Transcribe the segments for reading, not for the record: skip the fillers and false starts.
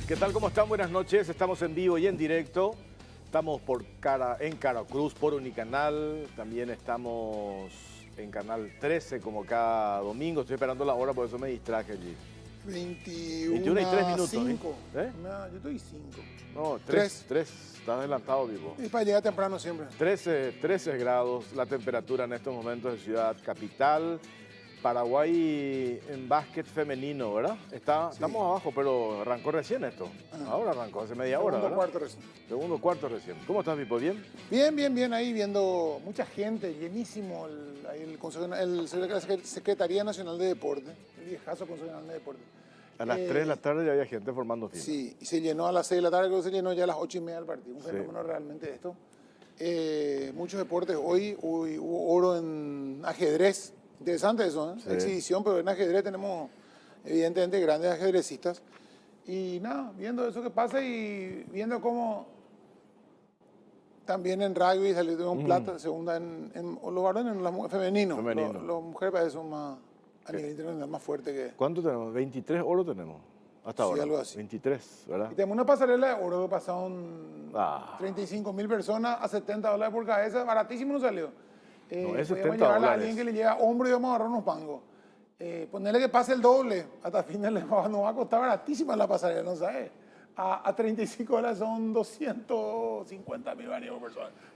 ¿Qué tal? ¿Cómo están? Buenas noches. Estamos en vivo y en directo. Estamos en Caracruz por Unicanal. También estamos en Canal 13 como cada domingo. Estoy esperando la hora, por eso me distraje allí. 21 y 3 minutos. 5. ¿Eh? No, yo estoy 5. No, 3. Estás adelantado, Vivo. Y para llegar temprano siempre. 13 grados la temperatura en estos momentos en Ciudad Capital. Paraguay en básquet femenino, ¿verdad? Estamos abajo, pero arrancó recién esto. Ahora arrancó, hace media hora, ¿verdad? Segundo cuarto recién. Segundo cuarto recién. ¿Cómo estás, Pipo? ¿Bien? Bien, ahí viendo mucha gente, llenísimo la Secretaría Nacional de Deporte, el viejazo Consejo Nacional de Deporte. A las 3 de la tarde ya había gente formando fila. Sí, y se llenó a las 6 de la tarde, creo que se llenó ya a las 8:30 del partido. Un fenómeno realmente esto. Muchos deportes. Hoy hubo oro en ajedrez. Interesante eso, ¿eh? Sí. Exhibición, pero en ajedrez tenemos evidentemente grandes ajedrecistas. Y nada, viendo eso que pasa y viendo cómo también en rugby salió un plata, segunda en los varones, en los femeninos. Las mujeres parece son más a nivel internacional más fuerte que... ¿Cuánto tenemos? 23 oro tenemos hasta ahora. Sí, algo así. 23, ¿verdad? Y tenemos una pasarela de oro que pasaron 35.000 personas a $70 por cabeza, baratísimo nos salió. No, es podríamos $70. llevar a alguien que le llega hombro y vamos a agarrar unos pangos. Ponerle que pase el doble, hasta fin de nos va a costar baratísima la pasarela, ¿no sabes? A $35 son 250.000 guaraníes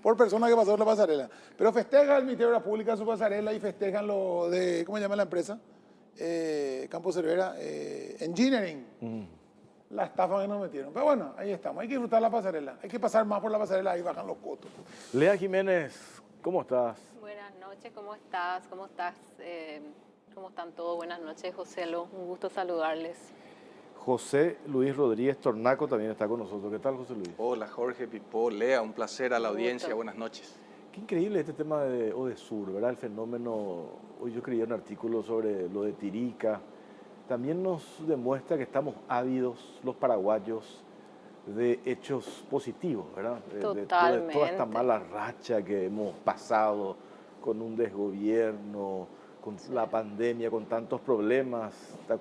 por persona que pasó la pasarela. Pero festeja el Ministerio de la Pública su pasarela y festejan lo de, ¿cómo se llama la empresa? Campo Cervera, Engineering. La estafa que nos metieron. Pero bueno, ahí estamos. Hay que disfrutar la pasarela. Hay que pasar más por la pasarela, ahí bajan los costos. Lea Jiménez, ¿cómo estás? Buenas noches, ¿cómo estás? ¿Cómo estás? ¿Cómo están todos? Buenas noches, Joselo. Un gusto saludarles. José Luis Rodríguez Tornaco también está con nosotros. ¿Qué tal, José Luis? Hola, Jorge, Pipo, Lea, un placer a la audiencia. Buenas noches. Qué increíble este tema de Odesur, ¿verdad? El fenómeno, hoy yo escribí un artículo sobre lo de Tirica. También nos demuestra que estamos ávidos, los paraguayos, de hechos positivos, ¿verdad? Totalmente. De toda esta mala racha que hemos pasado con un desgobierno, con la pandemia, con tantos problemas.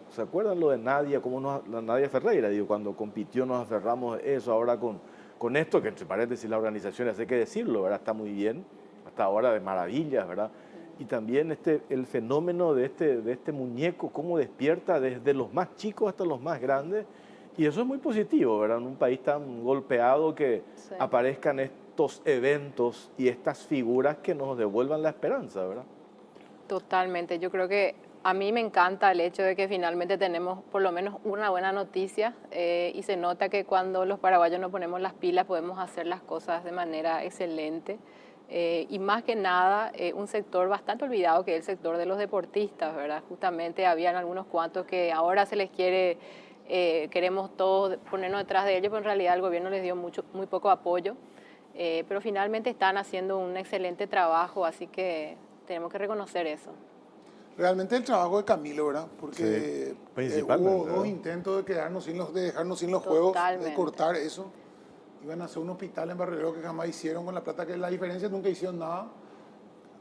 ¿Se acuerdan lo de Nadia, la Nadia Ferreira? Digo, cuando compitió nos aferramos a eso, ahora con esto, que entre paréntesis la organización, hay que decirlo, ¿verdad? Está muy bien, hasta ahora de maravillas, ¿verdad? Y también el fenómeno de este muñeco, cómo despierta desde los más chicos hasta los más grandes. Y eso es muy positivo, ¿verdad? En un país tan golpeado que aparezcan estos eventos y estas figuras que nos devuelvan la esperanza, ¿verdad? Totalmente. Yo creo que a mí me encanta el hecho de que finalmente tenemos por lo menos una buena noticia y se nota que cuando los paraguayos nos ponemos las pilas podemos hacer las cosas de manera excelente. Y más que nada, un sector bastante olvidado que es el sector de los deportistas, ¿verdad? Justamente habían algunos cuantos que ahora se les queremos todos ponernos detrás de ellos, pero en realidad el gobierno les dio muy poco apoyo. Pero finalmente están haciendo un excelente trabajo, así que tenemos que reconocer eso. Realmente el trabajo de Camilo, ¿verdad? Porque hubo dos intentos de dejarnos sin los juegos, de cortar eso. Iban a hacer un hospital en Barrio que jamás hicieron con la plata, que la diferencia nunca hicieron nada,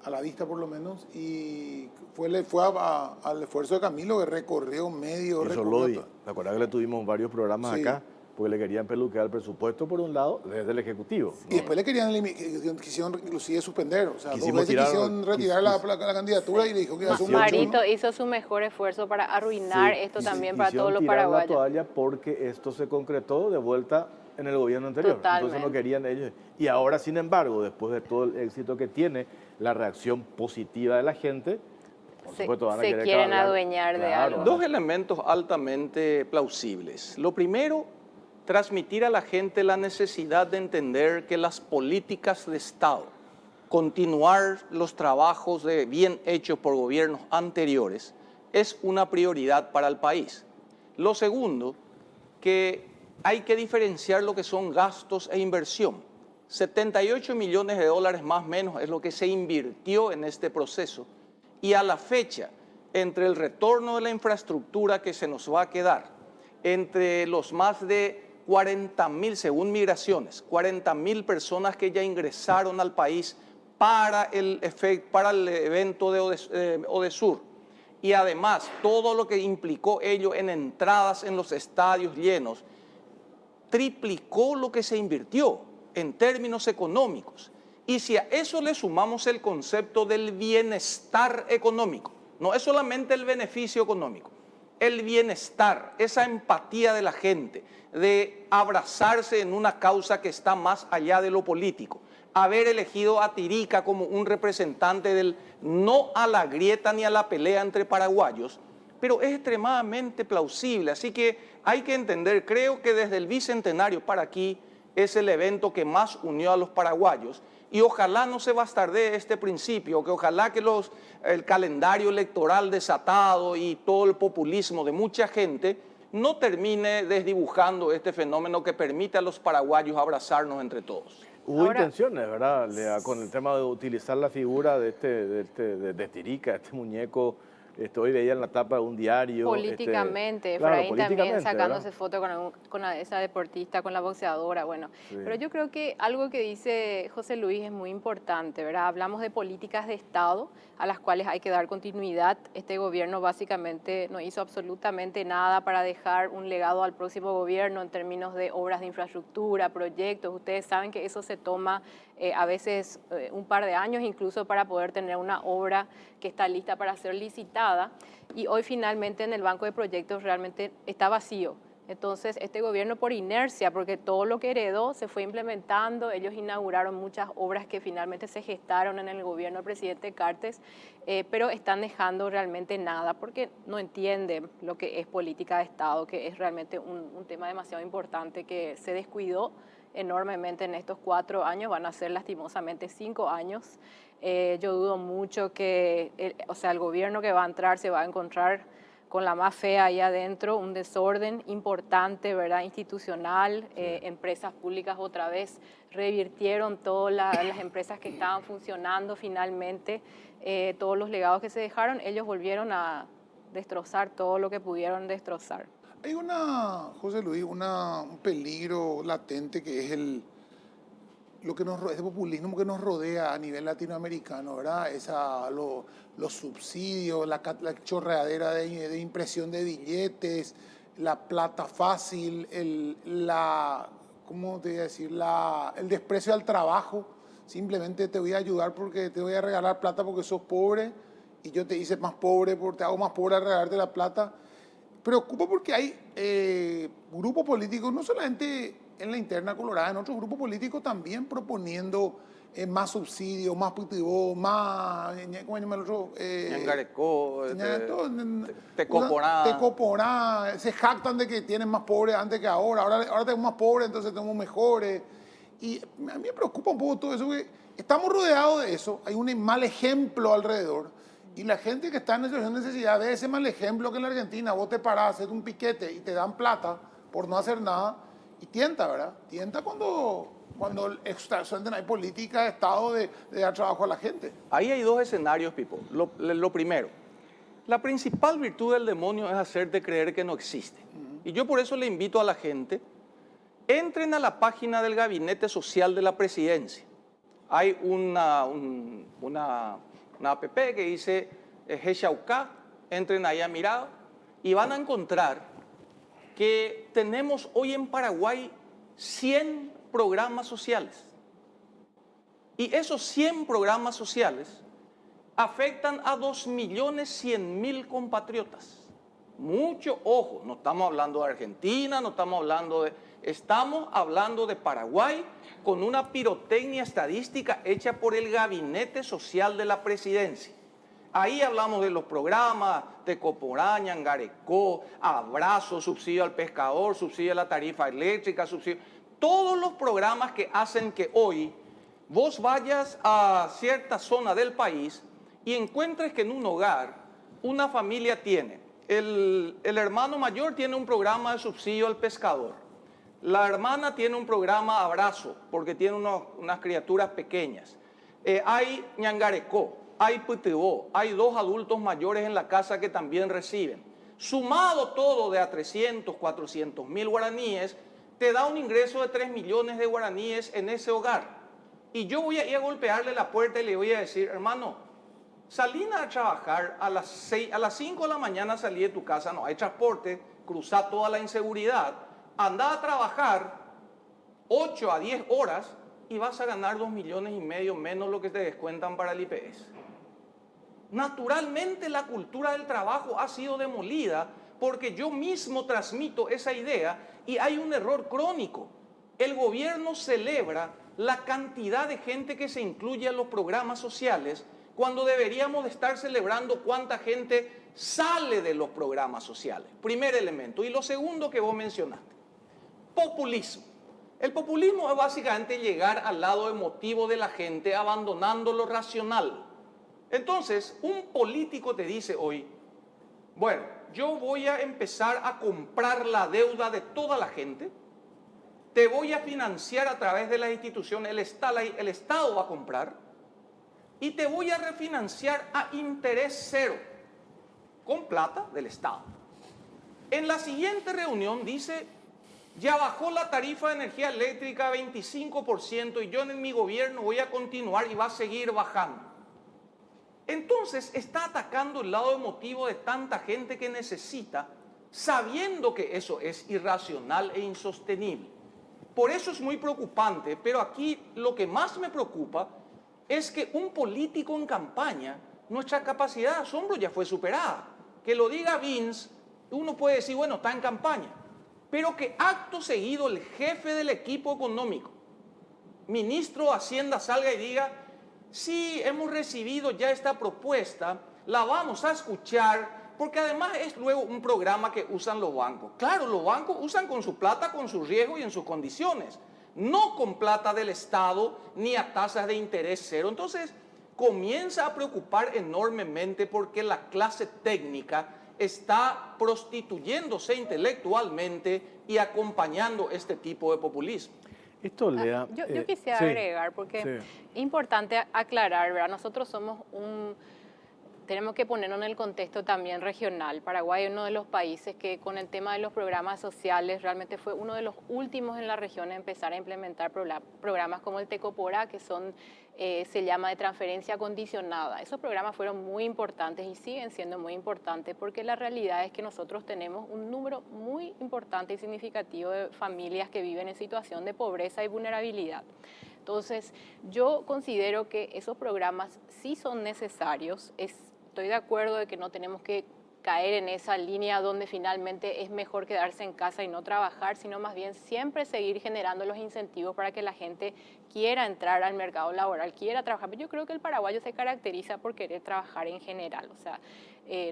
a la vista por lo menos, y fue al esfuerzo de Camilo que recorrió medio. Eso lo vi. ¿Te acuerdas que le tuvimos varios programas acá? Porque le querían peluquear el presupuesto por un lado desde el Ejecutivo, ¿no? Y después le quisieron inclusive suspender, o sea, dos veces quisieron retirar la candidatura y le dijo que iba a hacer Marito hizo su mejor esfuerzo para arruinar esto también para todos los paraguayos. La toalla porque esto se concretó de vuelta en el gobierno anterior. Totalmente. Entonces no querían ellos. Y ahora, sin embargo, después de todo el éxito que tiene, la reacción positiva de la gente, por supuesto, van a querer quieren adueñar de algo. Dos elementos altamente plausibles. Lo primero, transmitir a la gente la necesidad de entender que las políticas de Estado, continuar los trabajos bien hechos por gobiernos anteriores, es una prioridad para el país. Lo segundo, que hay que diferenciar lo que son gastos e inversión. 78 millones de dólares más o menos es lo que se invirtió en este proceso. Y a la fecha, entre el retorno de la infraestructura que se nos va a quedar, entre los más de 40.000, según Migraciones, 40.000 personas que ya ingresaron al país para el evento de Odesur, y además todo lo que implicó ello en entradas en los estadios llenos, triplicó lo que se invirtió en términos económicos. Y si a eso le sumamos el concepto del bienestar económico, no es solamente el beneficio económico, el bienestar, esa empatía de la gente, de abrazarse en una causa que está más allá de lo político, haber elegido a Tirica como un representante del no a la grieta ni a la pelea entre paraguayos, pero es extremadamente plausible. Así que hay que entender, creo que desde el Bicentenario para aquí es el evento que más unió a los paraguayos, y ojalá no se bastardee este principio, que ojalá que el calendario electoral desatado y todo el populismo de mucha gente no termine desdibujando este fenómeno que permite a los paraguayos abrazarnos entre todos. Hubo Ahora, intenciones, ¿verdad, Lea, con el tema de utilizar la figura de Tirica, este muñeco? Hoy veía en la tapa de un diario. políticamente, Claro, Efraín también políticamente, sacándose ¿verdad? foto con esa deportista, con la boxeadora, bueno. Sí. Pero yo creo que algo que dice José Luis es muy importante, ¿verdad? Hablamos de políticas de Estado a las cuales hay que dar continuidad. Este gobierno básicamente no hizo absolutamente nada para dejar un legado al próximo gobierno en términos de obras de infraestructura, proyectos. Ustedes saben que eso se toma a veces un par de años incluso para poder tener una obra que está lista para ser licitada, y hoy finalmente en el banco de proyectos realmente está vacío. Entonces este gobierno, por inercia, porque todo lo que heredó se fue implementando, ellos inauguraron muchas obras que finalmente se gestaron en el gobierno del presidente Cartes, pero están dejando realmente nada porque no entienden lo que es política de Estado, que es realmente un tema demasiado importante que se descuidó enormemente en estos 4 años, van a ser lastimosamente 5 años. Yo dudo mucho que el gobierno que va a entrar se va a encontrar con la más fea ahí adentro, un desorden importante, ¿verdad? Institucional, empresas públicas otra vez revirtieron todas las empresas que estaban funcionando finalmente, todos los legados que se dejaron, ellos volvieron a destrozar todo lo que pudieron destrozar. Hay José Luis, un peligro latente que es ese populismo que nos rodea a nivel latinoamericano, ¿verdad? Los subsidios, la chorreadera de impresión de billetes, la plata fácil, ¿cómo te voy a decir? El desprecio al trabajo. Simplemente te voy a ayudar porque te voy a regalar plata porque sos pobre y yo te hice más pobre, te hago más pobre al regalarte la plata. Preocupa porque hay grupos políticos, no solamente en la interna colorada, en otros grupos políticos también proponiendo más subsidios, más PTO, más... ¿Cómo se llama el otro? Ñangarecó, Tecoporá. Tecoporá. Se jactan de que tienen más pobres antes que ahora. Ahora tenemos más pobres, entonces tenemos mejores. Y a mí me preocupa un poco todo eso, que estamos rodeados de eso, hay un mal ejemplo alrededor. Y la gente que está en situación de necesidad ve ese mal ejemplo que en la Argentina vos te parás, haces un piquete y te dan plata por no hacer nada y tienta, ¿verdad? Tienta cuando hay política de Estado de dar trabajo a la gente. Ahí hay 2 escenarios, Pipo. Lo primero, la principal virtud del demonio es hacerte creer que no existe. Y yo por eso le invito a la gente, entren a la página del Gabinete Social de la Presidencia. Hay una app que dice Heshauká, entren ahí a mirar y van a encontrar que tenemos hoy en Paraguay 100 programas sociales. Y esos 100 programas sociales afectan a 2.100.000 compatriotas. Mucho ojo, no estamos hablando de Argentina, estamos hablando de Paraguay con una pirotecnia estadística hecha por el Gabinete Social de la Presidencia. Ahí hablamos de los programas Tecoporá, Ñangarecó, Abrazo, subsidio al pescador, subsidio a la tarifa eléctrica, todos los programas que hacen que hoy vos vayas a cierta zona del país y encuentres que en un hogar una familia tiene, el hermano mayor tiene un programa de subsidio al pescador, la hermana tiene un programa Abrazo porque tiene unas criaturas pequeñas, hay Ñangarecó, hay PTO, hay 2 adultos mayores en la casa que también reciben. Sumado todo de a 300, 400 mil guaraníes, te da un ingreso de 3 millones de guaraníes en ese hogar. Y yo voy a ir a golpearle la puerta y le voy a decir, hermano, salí a trabajar a las 5 de la mañana, salí de tu casa, no hay transporte, cruzá toda la inseguridad, anda a trabajar 8 a 10 horas y vas a ganar 2,5 millones menos lo que te descuentan para el IPS. Naturalmente la cultura del trabajo ha sido demolida porque yo mismo transmito esa idea y hay un error crónico. El gobierno celebra la cantidad de gente que se incluye en los programas sociales cuando deberíamos de estar celebrando cuánta gente sale de los programas sociales. Primer elemento. Y lo segundo que vos mencionaste, populismo. El populismo es básicamente llegar al lado emotivo de la gente abandonando lo racional. Entonces, un político te dice hoy, bueno, yo voy a empezar a comprar la deuda de toda la gente, te voy a financiar a través de las instituciones, el Estado va a comprar, y te voy a refinanciar a interés cero, con plata del Estado. En la siguiente reunión dice, ya bajó la tarifa de energía eléctrica 25% y yo en mi gobierno voy a continuar y va a seguir bajando. Entonces está atacando el lado emotivo de tanta gente que necesita, sabiendo que eso es irracional e insostenible. Por eso es muy preocupante, pero aquí lo que más me preocupa es que un político en campaña, nuestra capacidad de asombro ya fue superada. Que lo diga Vince, uno puede decir, bueno, está en campaña, pero que acto seguido el jefe del equipo económico, ministro de Hacienda, salga y diga, sí, hemos recibido ya esta propuesta, la vamos a escuchar, porque además es luego un programa que usan los bancos. Claro, los bancos usan con su plata, con su riesgo y en sus condiciones, no con plata del Estado ni a tasas de interés cero. Entonces comienza a preocupar enormemente porque la clase técnica está prostituyéndose intelectualmente y acompañando este tipo de populismo. Esto, Lea, Yo quisiera sí, agregar, porque es importante aclarar, ¿verdad? Nosotros somos tenemos que ponernos en el contexto también regional. Paraguay es uno de los países que con el tema de los programas sociales realmente fue uno de los últimos en la región a empezar a implementar programas como el Tecopora, que se llama de transferencia condicionada. Esos programas fueron muy importantes y siguen siendo muy importantes porque la realidad es que nosotros tenemos un número muy importante y significativo de familias que viven en situación de pobreza y vulnerabilidad. Entonces, yo considero que esos programas sí son necesarios. Estoy de acuerdo de que no tenemos que caer en esa línea donde finalmente es mejor quedarse en casa y no trabajar, sino más bien siempre seguir generando los incentivos para que la gente quiera entrar al mercado laboral, quiera trabajar. Pero yo creo que el paraguayo se caracteriza por querer trabajar en general. O sea,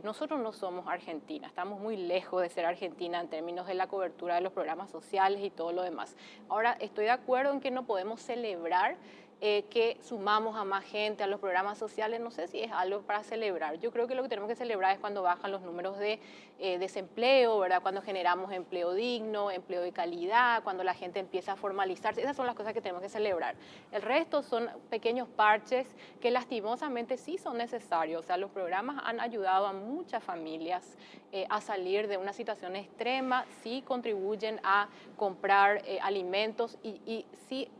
nosotros no somos Argentina, estamos muy lejos de ser Argentina en términos de la cobertura de los programas sociales y todo lo demás. Ahora, estoy de acuerdo en que no podemos celebrar que sumamos a más gente a los programas sociales. No sé si es algo para celebrar. Yo creo que lo que tenemos que celebrar es cuando bajan los números de desempleo, ¿verdad? Cuando generamos empleo digno, empleo de calidad, cuando la gente empieza a formalizarse. Esas son las cosas que tenemos que celebrar. El resto son pequeños parches que lastimosamente sí son necesarios. O sea, los programas han ayudado a muchas familias a salir de una situación extrema, sí contribuyen a comprar alimentos y sí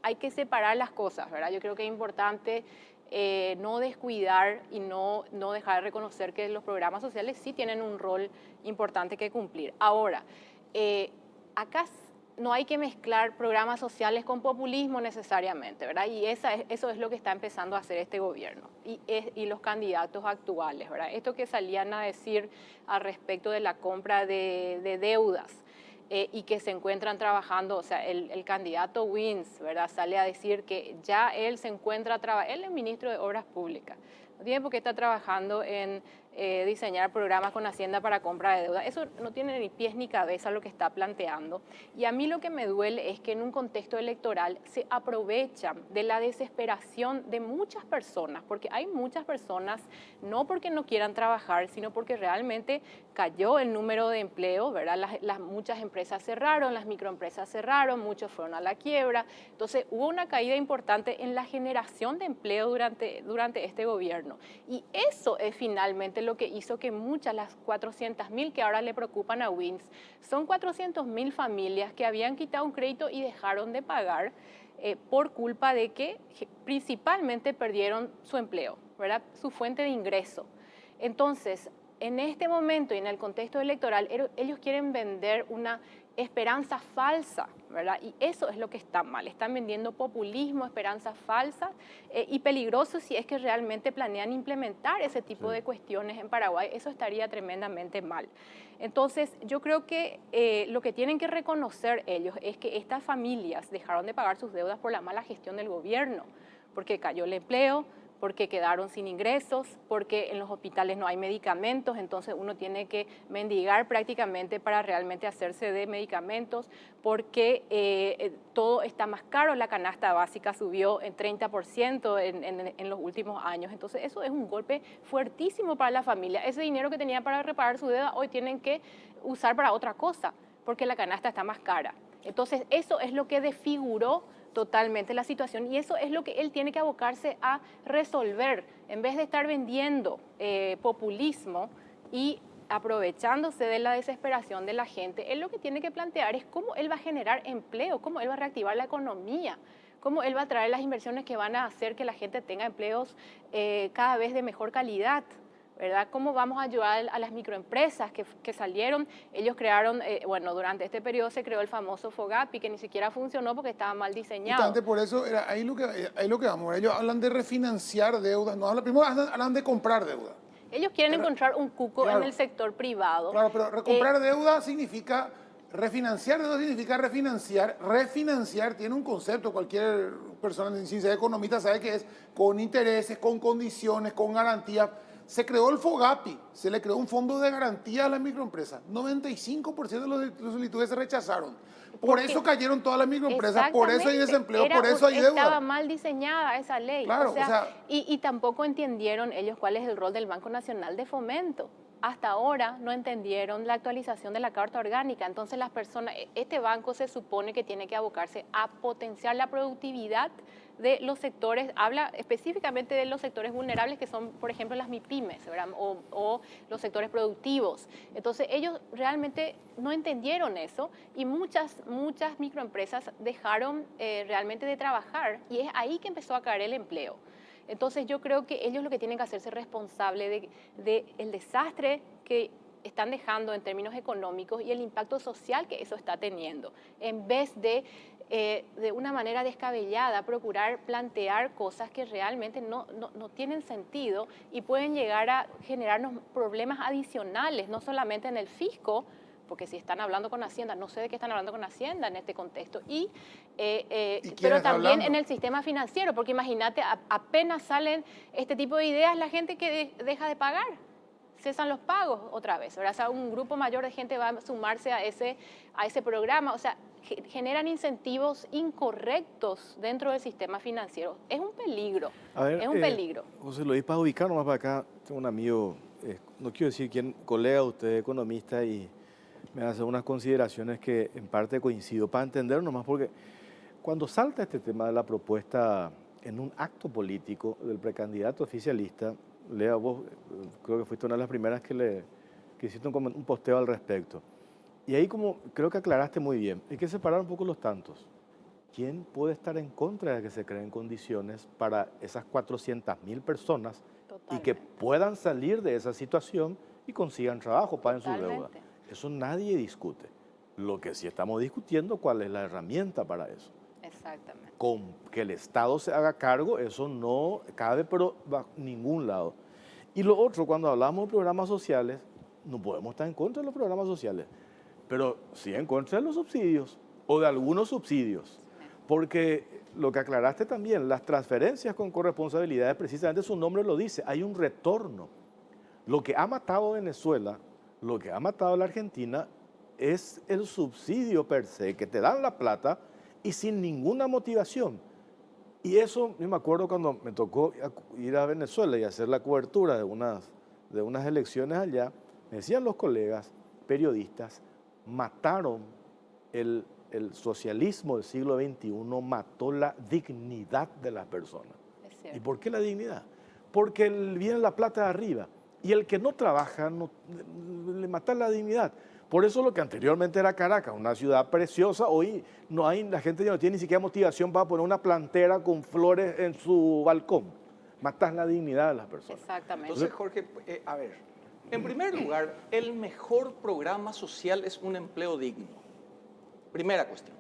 hay que separar las cosas, ¿verdad? Yo creo que es importante no descuidar y no dejar de reconocer que los programas sociales sí tienen un rol importante que cumplir. Ahora, acá no hay que mezclar programas sociales con populismo necesariamente, ¿verdad? Y eso es lo que está empezando a hacer este gobierno y los candidatos actuales, ¿verdad? Esto que salían a decir al respecto de la compra de deudas, y que se encuentran trabajando, o sea, el candidato Wins, ¿verdad? Sale a decir que ya él se encuentra trabajando, él es ministro de Obras Públicas, no tiene por qué estar trabajando en diseñar programas con Hacienda para compra de deuda. Eso no tiene ni pies ni cabeza lo que está planteando. Y a mí lo que me duele es que en un contexto electoral se aprovechan de la desesperación de muchas personas, porque hay muchas personas, no porque no quieran trabajar, sino porque realmente cayó el número de empleo, ¿verdad? Muchas empresas cerraron, las microempresas cerraron, muchos fueron a la quiebra. Entonces hubo una caída importante en la generación de empleo durante este gobierno. Y eso es finalmente lo que hizo que muchas, las 400.000 que ahora le preocupan a Wins, son 400.000 familias que habían quitado un crédito y dejaron de pagar por culpa de que principalmente perdieron su empleo, ¿verdad? Su fuente de ingreso. Entonces, en este momento y en el contexto electoral, ellos quieren vender una esperanza falsa, ¿verdad? Y eso es lo que está mal. Están vendiendo populismo, esperanzas falsas y peligroso si es que realmente planean implementar ese tipo de cuestiones en Paraguay. Eso estaría tremendamente mal. Entonces, yo creo que lo que tienen que reconocer ellos es que estas familias dejaron de pagar sus deudas por la mala gestión del gobierno, porque cayó el empleo, porque quedaron sin ingresos, porque en los hospitales no hay medicamentos, entonces uno tiene que mendigar prácticamente para realmente hacerse de medicamentos, porque todo está más caro, la canasta básica subió en 30% en los últimos años, entonces eso es un golpe fuertísimo para la familia. Ese dinero que tenían para reparar su deuda hoy tienen que usar para otra cosa, porque la canasta está más cara. Entonces eso es lo que desfiguró totalmente la situación y eso es lo que él tiene que abocarse a resolver en vez de estar vendiendo populismo y aprovechándose de la desesperación de la gente. Él lo que tiene que plantear es cómo él va a generar empleo, cómo él va a reactivar la economía, cómo él va a traer las inversiones que van a hacer que la gente tenga empleos cada vez de mejor calidad, ¿verdad? ¿Cómo vamos a ayudar a las microempresas que salieron? Ellos crearon, durante este periodo se creó el famoso FOGAPI, que ni siquiera funcionó porque estaba mal diseñado. Justamente por eso, era ahí lo que vamos. Ellos hablan de refinanciar deudas, no primero hablan de comprar deuda. Ellos quieren encontrar un cuco en el sector privado. Claro, pero recomprar deuda significa, refinanciar deuda significa refinanciar. Refinanciar tiene un concepto, cualquier persona sin ser economista sabe que es con intereses, con condiciones, con garantías. Se creó el FOGAPI, se le creó un fondo de garantía a las microempresas. 95% de las solicitudes se rechazaron. Por eso cayeron todas las microempresas, por eso hay desempleo, por eso hay deuda. Estaba mal diseñada esa ley. Claro, y tampoco entendieron ellos cuál es el rol del Banco Nacional de Fomento. Hasta ahora no entendieron la actualización de la Carta Orgánica. Entonces las personas, este banco se supone que tiene que abocarse a potenciar la productividad de los sectores, habla específicamente de los sectores vulnerables que son, por ejemplo, las MIPYMES, ¿verdad? O los sectores productivos. Entonces ellos realmente no entendieron eso y muchas microempresas dejaron realmente de trabajar y es ahí que empezó a caer el empleo. Entonces yo creo que ellos lo que tienen que hacerse responsable de el desastre que están dejando en términos económicos y el impacto social que eso está teniendo, en vez de una manera descabellada procurar plantear cosas que realmente no tienen sentido y pueden llegar a generarnos problemas adicionales, no solamente en el fisco, porque si están hablando con Hacienda, no sé de qué están hablando con Hacienda en este contexto, pero también en el sistema financiero, porque imagínate, apenas salen este tipo de ideas, la gente que deja de pagar, cesan los pagos otra vez, ¿verdad? O sea, un grupo mayor de gente va a sumarse a ese programa, o sea, generan incentivos incorrectos dentro del sistema financiero. Es un peligro, es un peligro. José Luis, para ubicar nomás para acá, tengo un amigo, no quiero decir quién, colega de usted, economista, y me hace unas consideraciones que en parte coincido, para entender nomás, porque cuando salta este tema de la propuesta en un acto político del precandidato oficialista, Lea, vos creo que fuiste una de las primeras que hiciste un posteo al respecto. Y ahí como creo que aclaraste muy bien, hay que separar un poco los tantos. ¿Quién puede estar en contra de que se creen condiciones para esas 400.000 personas y que puedan salir de esa situación y consigan trabajo, paguen su deuda? Eso nadie discute. Lo que sí estamos discutiendo, ¿cuál es la herramienta para eso? Exactamente. Con que el Estado se haga cargo, eso no cabe por ningún lado. Y lo otro, cuando hablamos de programas sociales, no podemos estar en contra de los programas sociales, pero sí en contra de los subsidios o de algunos subsidios. Porque lo que aclaraste también, las transferencias con corresponsabilidades, precisamente su nombre lo dice, hay un retorno. Lo que ha matado a Venezuela, lo que ha matado a la Argentina, es el subsidio per se, que te dan la plata y sin ninguna motivación. Y eso, yo me acuerdo cuando me tocó ir a Venezuela y hacer la cobertura de unas elecciones allá, me decían los colegas periodistas, mataron el socialismo del siglo XXI, mató la dignidad de las personas. ¿Y por qué la dignidad? Porque viene la plata de arriba y el que no trabaja le mata la dignidad. Por eso lo que anteriormente era Caracas, una ciudad preciosa, hoy la gente ya no tiene ni siquiera motivación para poner una plantera con flores en su balcón. Matas la dignidad de las personas. Exactamente. Entonces, Jorge, a ver, en primer lugar, el mejor programa social es un empleo digno. Primera cuestión.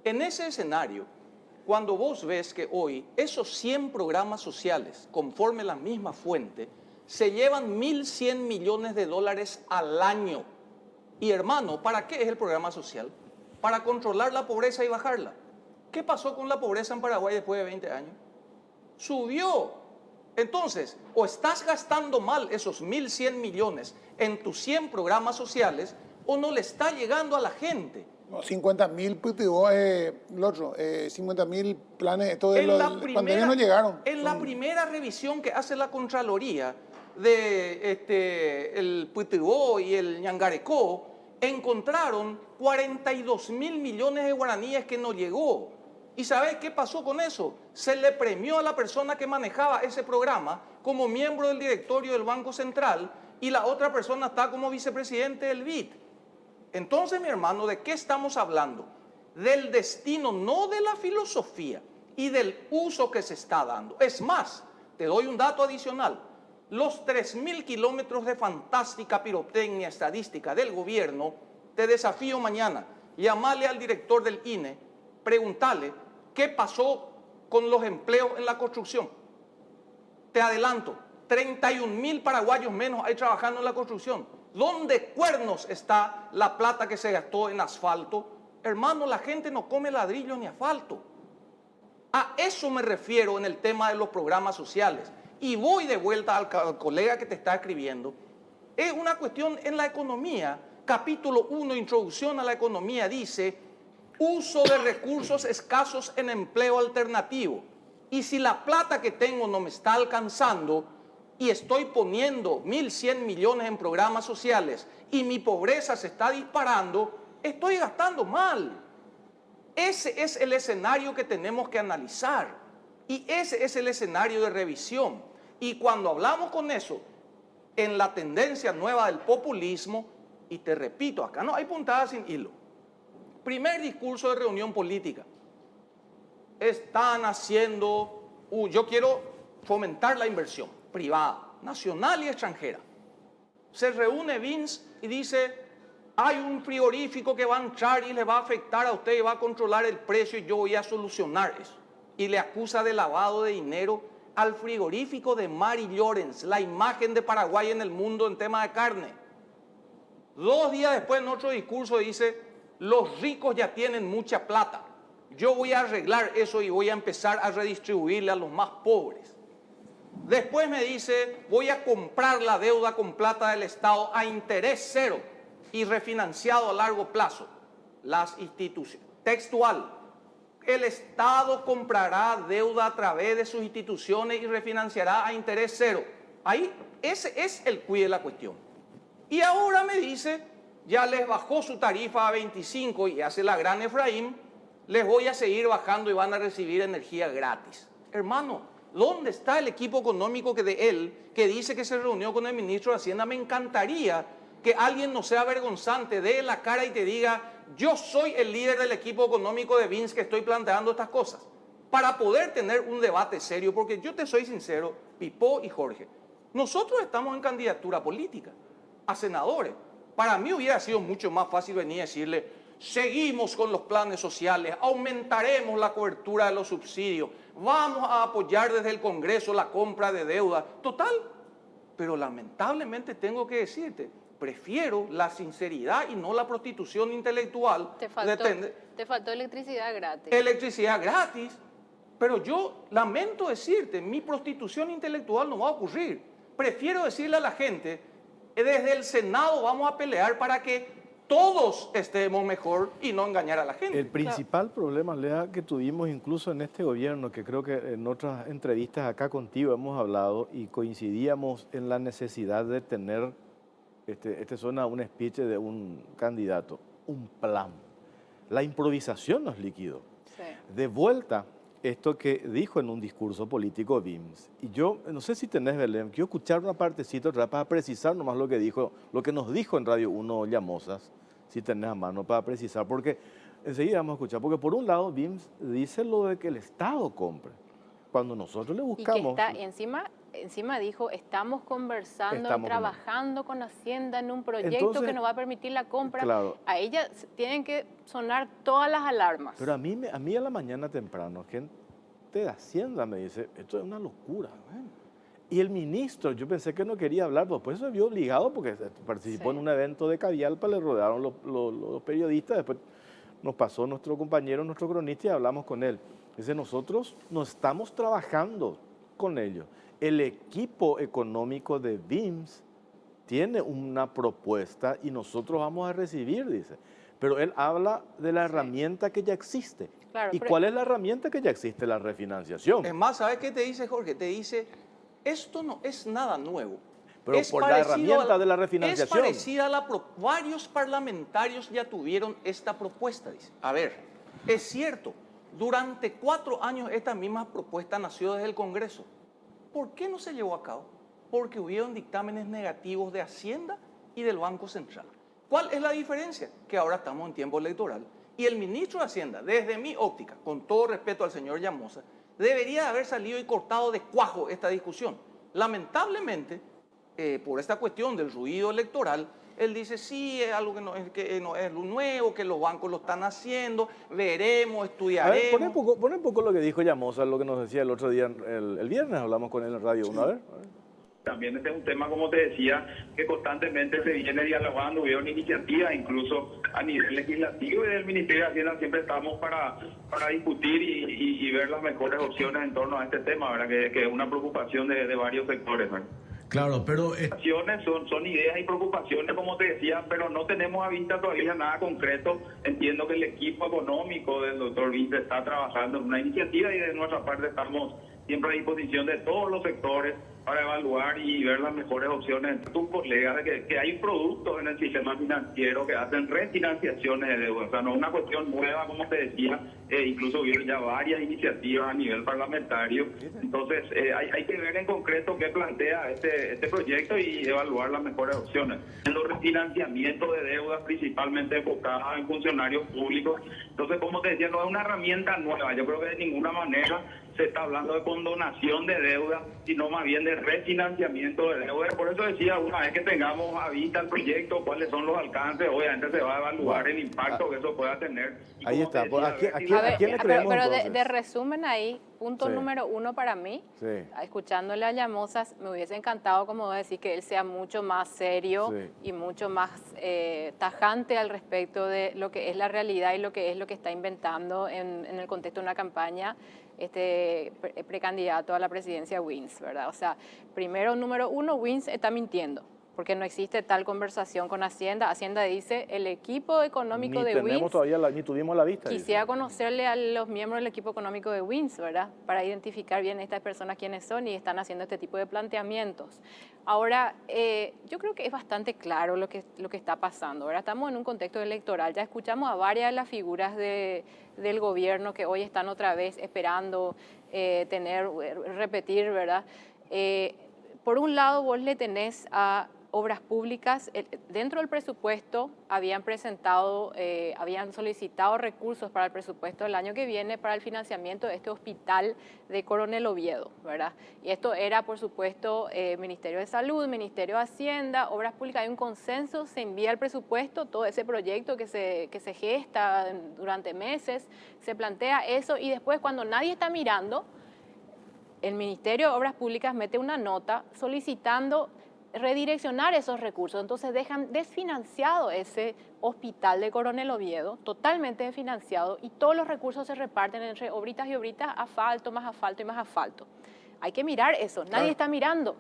En ese escenario, cuando vos ves que hoy esos 100 programas sociales, conforme la misma fuente, se llevan 1.100 millones de dólares al año. Y hermano, ¿para qué es el programa social? Para controlar la pobreza y bajarla. ¿Qué pasó con la pobreza en Paraguay después de 20 años? Subió. Entonces, o estás gastando mal esos 1.100 millones en tus 100 programas sociales, o no le está llegando a la gente. No, 50.000 PTO, el otro, 50.000 planes, todo de la pandemia no llegaron. En la primera revisión que hace la Contraloría de el PTO y el Ñangarecó, encontraron 42.000 millones de guaraníes que no llegó. ¿Y sabes qué pasó con eso? Se le premió a la persona que manejaba ese programa como miembro del directorio del Banco Central y la otra persona está como vicepresidente del BID. Entonces, mi hermano, ¿de qué estamos hablando? Del destino, no de la filosofía y del uso que se está dando. Es más, te doy un dato adicional. Los 3.000 kilómetros de fantástica pirotecnia estadística del gobierno, te desafío mañana, llamale al director del INE, preguntale qué pasó con los empleos en la construcción. Te adelanto, 31.000 paraguayos menos hay trabajando en la construcción. ¿Dónde cuernos está la plata que se gastó en asfalto? Hermano, la gente no come ladrillo ni asfalto. A eso me refiero en el tema de los programas sociales. Y voy de vuelta al colega que te está escribiendo. Es una cuestión en la economía. Capítulo 1, Introducción a la Economía, dice: uso de recursos escasos en empleo alternativo. Y si la plata que tengo no me está alcanzando y estoy poniendo 1.100 millones en programas sociales y mi pobreza se está disparando, estoy gastando mal. Ese es el escenario que tenemos que analizar y ese es el escenario de revisión. Y cuando hablamos con eso, en la tendencia nueva del populismo, y te repito, acá no hay puntada sin hilo. Primer discurso de reunión política. Están haciendo, yo quiero fomentar la inversión privada, nacional y extranjera. Se reúne Vince y dice: hay un frigorífico que va a entrar y le va a afectar a usted y va a controlar el precio y yo voy a solucionar eso. Y le acusa de lavado de dinero al frigorífico de Mari Llorens, la imagen de Paraguay en el mundo en tema de carne. 2 días después, en otro discurso, dice: los ricos ya tienen mucha plata. Yo voy a arreglar eso y voy a empezar a redistribuirle a los más pobres. Después me dice: voy a comprar la deuda con plata del Estado a interés cero y refinanciado a largo plazo. Las instituciones. Textual: el Estado comprará deuda a través de sus instituciones y refinanciará a interés cero. Ahí, ese es el quid de la cuestión. Y ahora me dice: ya les bajó su tarifa a 25 y hace la gran Efraín, les voy a seguir bajando y van a recibir energía gratis. Hermano, ¿dónde está el equipo económico de él que dice que se reunió con el ministro de Hacienda? Me encantaría que alguien no sea vergonzante, dé la cara y te diga: yo soy el líder del equipo económico de Vince que estoy planteando estas cosas, para poder tener un debate serio, porque yo te soy sincero, Pipó y Jorge, nosotros estamos en candidatura política a senadores. Para mí hubiera sido mucho más fácil venir y decirle: seguimos con los planes sociales, aumentaremos la cobertura de los subsidios, vamos a apoyar desde el Congreso la compra de deuda. Total, pero lamentablemente tengo que decirte, prefiero la sinceridad y no la prostitución intelectual. Te faltó electricidad gratis. Electricidad gratis, pero yo lamento decirte, mi prostitución intelectual no va a ocurrir. Prefiero decirle a la gente: desde el Senado vamos a pelear para que todos estemos mejor y no engañar a la gente. El principal problema, Lea, que tuvimos incluso en este gobierno, que creo que en otras entrevistas acá contigo hemos hablado y coincidíamos en la necesidad de tener, suena un speech de un candidato, un plan. La improvisación nos liquidó. Sí. De vuelta, esto que dijo en un discurso político Vince, y yo no sé si tenés, Belén, quiero escuchar una partecita otra vez para precisar nomás lo que nos dijo en Radio 1 Llamosas, si tenés a mano para precisar, porque enseguida vamos a escuchar, porque por un lado Vince dice lo de que el Estado compre, cuando nosotros le Y que buscamos... está encima dijo, estamos conversando, trabajando con Hacienda en un proyecto Entonces, que nos va a permitir la compra. claro. A ella tienen que sonar todas las alarmas. Pero a mí a la mañana temprano, gente de Hacienda me dice, esto es una locura. Y el ministro, yo pensé que no quería hablar, pues después se vio obligado porque participó en un evento de Cavialpa, le rodearon los periodistas, después nos pasó nuestro compañero, nuestro cronista y hablamos con él. Dice, nosotros no estamos trabajando con ellos. El equipo económico de BIMS tiene una propuesta y nosotros vamos a recibir, dice. Pero él habla de la herramienta que ya existe. Claro, ¿Y cuál es la herramienta que ya existe? La refinanciación. Es más, ¿sabes qué te dice, Jorge? Te dice, esto no es nada nuevo. Pero es por la herramienta de la refinanciación. Es parecida a varios parlamentarios ya tuvieron esta propuesta, dice. A ver, es cierto, durante 4 años esta misma propuesta nació desde el Congreso. ¿Por qué no se llevó a cabo? Porque hubieron dictámenes negativos de Hacienda y del Banco Central. ¿Cuál es la diferencia? Que ahora estamos en tiempo electoral y el ministro de Hacienda, desde mi óptica, con todo respeto al señor Llamosa, debería haber salido y cortado de cuajo esta discusión. Lamentablemente, por esta cuestión del ruido electoral, él dice, sí, es algo que no es lo nuevo, que los bancos lo están haciendo, veremos, estudiaremos. A ver, pone un poco lo que dijo Llamosa, lo que nos decía el otro día, el viernes, hablamos con él en Radio 1, a ver. También este es un tema, como te decía, que constantemente se viene dialogando, hubieron iniciativas incluso a nivel legislativo y del Ministerio de Hacienda siempre estamos para discutir y ver las mejores opciones en torno a este tema, ¿verdad? Que es una preocupación de varios sectores, ¿verdad? Claro, pero... Son ideas y preocupaciones, como te decía, pero no tenemos a vista todavía nada concreto. Entiendo que el equipo económico del doctor Vince está trabajando en una iniciativa y de nuestra parte estamos siempre a disposición de todos los sectores para evaluar y ver las mejores opciones. Tus colegas, que hay productos en el sistema financiero que hacen refinanciaciones de deuda. O sea, no es una cuestión nueva, como te decía, incluso hubieron ya varias iniciativas a nivel parlamentario. Entonces, hay que ver en concreto qué plantea este proyecto y evaluar las mejores opciones. En los refinanciamientos de deudas, principalmente enfocadas en funcionarios públicos. Entonces, como te decía, no es una herramienta nueva. Yo creo que de ninguna manera se está hablando de condonación de deuda, sino más bien de refinanciamiento de deuda. Por eso decía, una vez que tengamos a vista el proyecto, cuáles son los alcances, obviamente se va a evaluar el impacto que eso pueda tener. Y ahí está. decía, ¿A quién le creemos pero entonces? de resumen ahí, punto Sí. número 1 para mí, Sí. escuchándole a Llamosas, me hubiese encantado, como vos decís, que él sea mucho más serio Sí. y mucho más tajante al respecto de lo que es la realidad y lo que está inventando en el contexto de una campaña precandidato a la presidencia Wins, ¿verdad? O sea, primero, número 1, Wins está mintiendo, porque no existe tal conversación con Hacienda. Hacienda dice, el equipo económico de Wins... Ni tuvimos la vista. Quisiera conocerle a los miembros del equipo económico de Wins, ¿verdad? Para identificar bien estas personas quiénes son y están haciendo este tipo de planteamientos. Ahora, yo creo que es bastante claro lo que está pasando, ¿verdad? Estamos en un contexto electoral. Ya escuchamos a varias de las figuras del gobierno que hoy están otra vez esperando repetir, ¿verdad? Por un lado, vos le tenés a obras públicas, dentro del presupuesto habían solicitado recursos para el presupuesto del año que viene para el financiamiento de este hospital de Coronel Oviedo, ¿verdad? Y esto era, por supuesto, Ministerio de Salud, Ministerio de Hacienda, Obras Públicas, hay un consenso, se envía el presupuesto, todo ese proyecto que se gesta durante meses, se plantea eso y después cuando nadie está mirando, el Ministerio de Obras Públicas mete una nota solicitando redireccionar esos recursos, entonces dejan desfinanciado ese hospital de Coronel Oviedo, totalmente desfinanciado, y todos los recursos se reparten entre obritas y obritas, asfalto, más asfalto y más asfalto. Hay que mirar eso, nadie está mirando.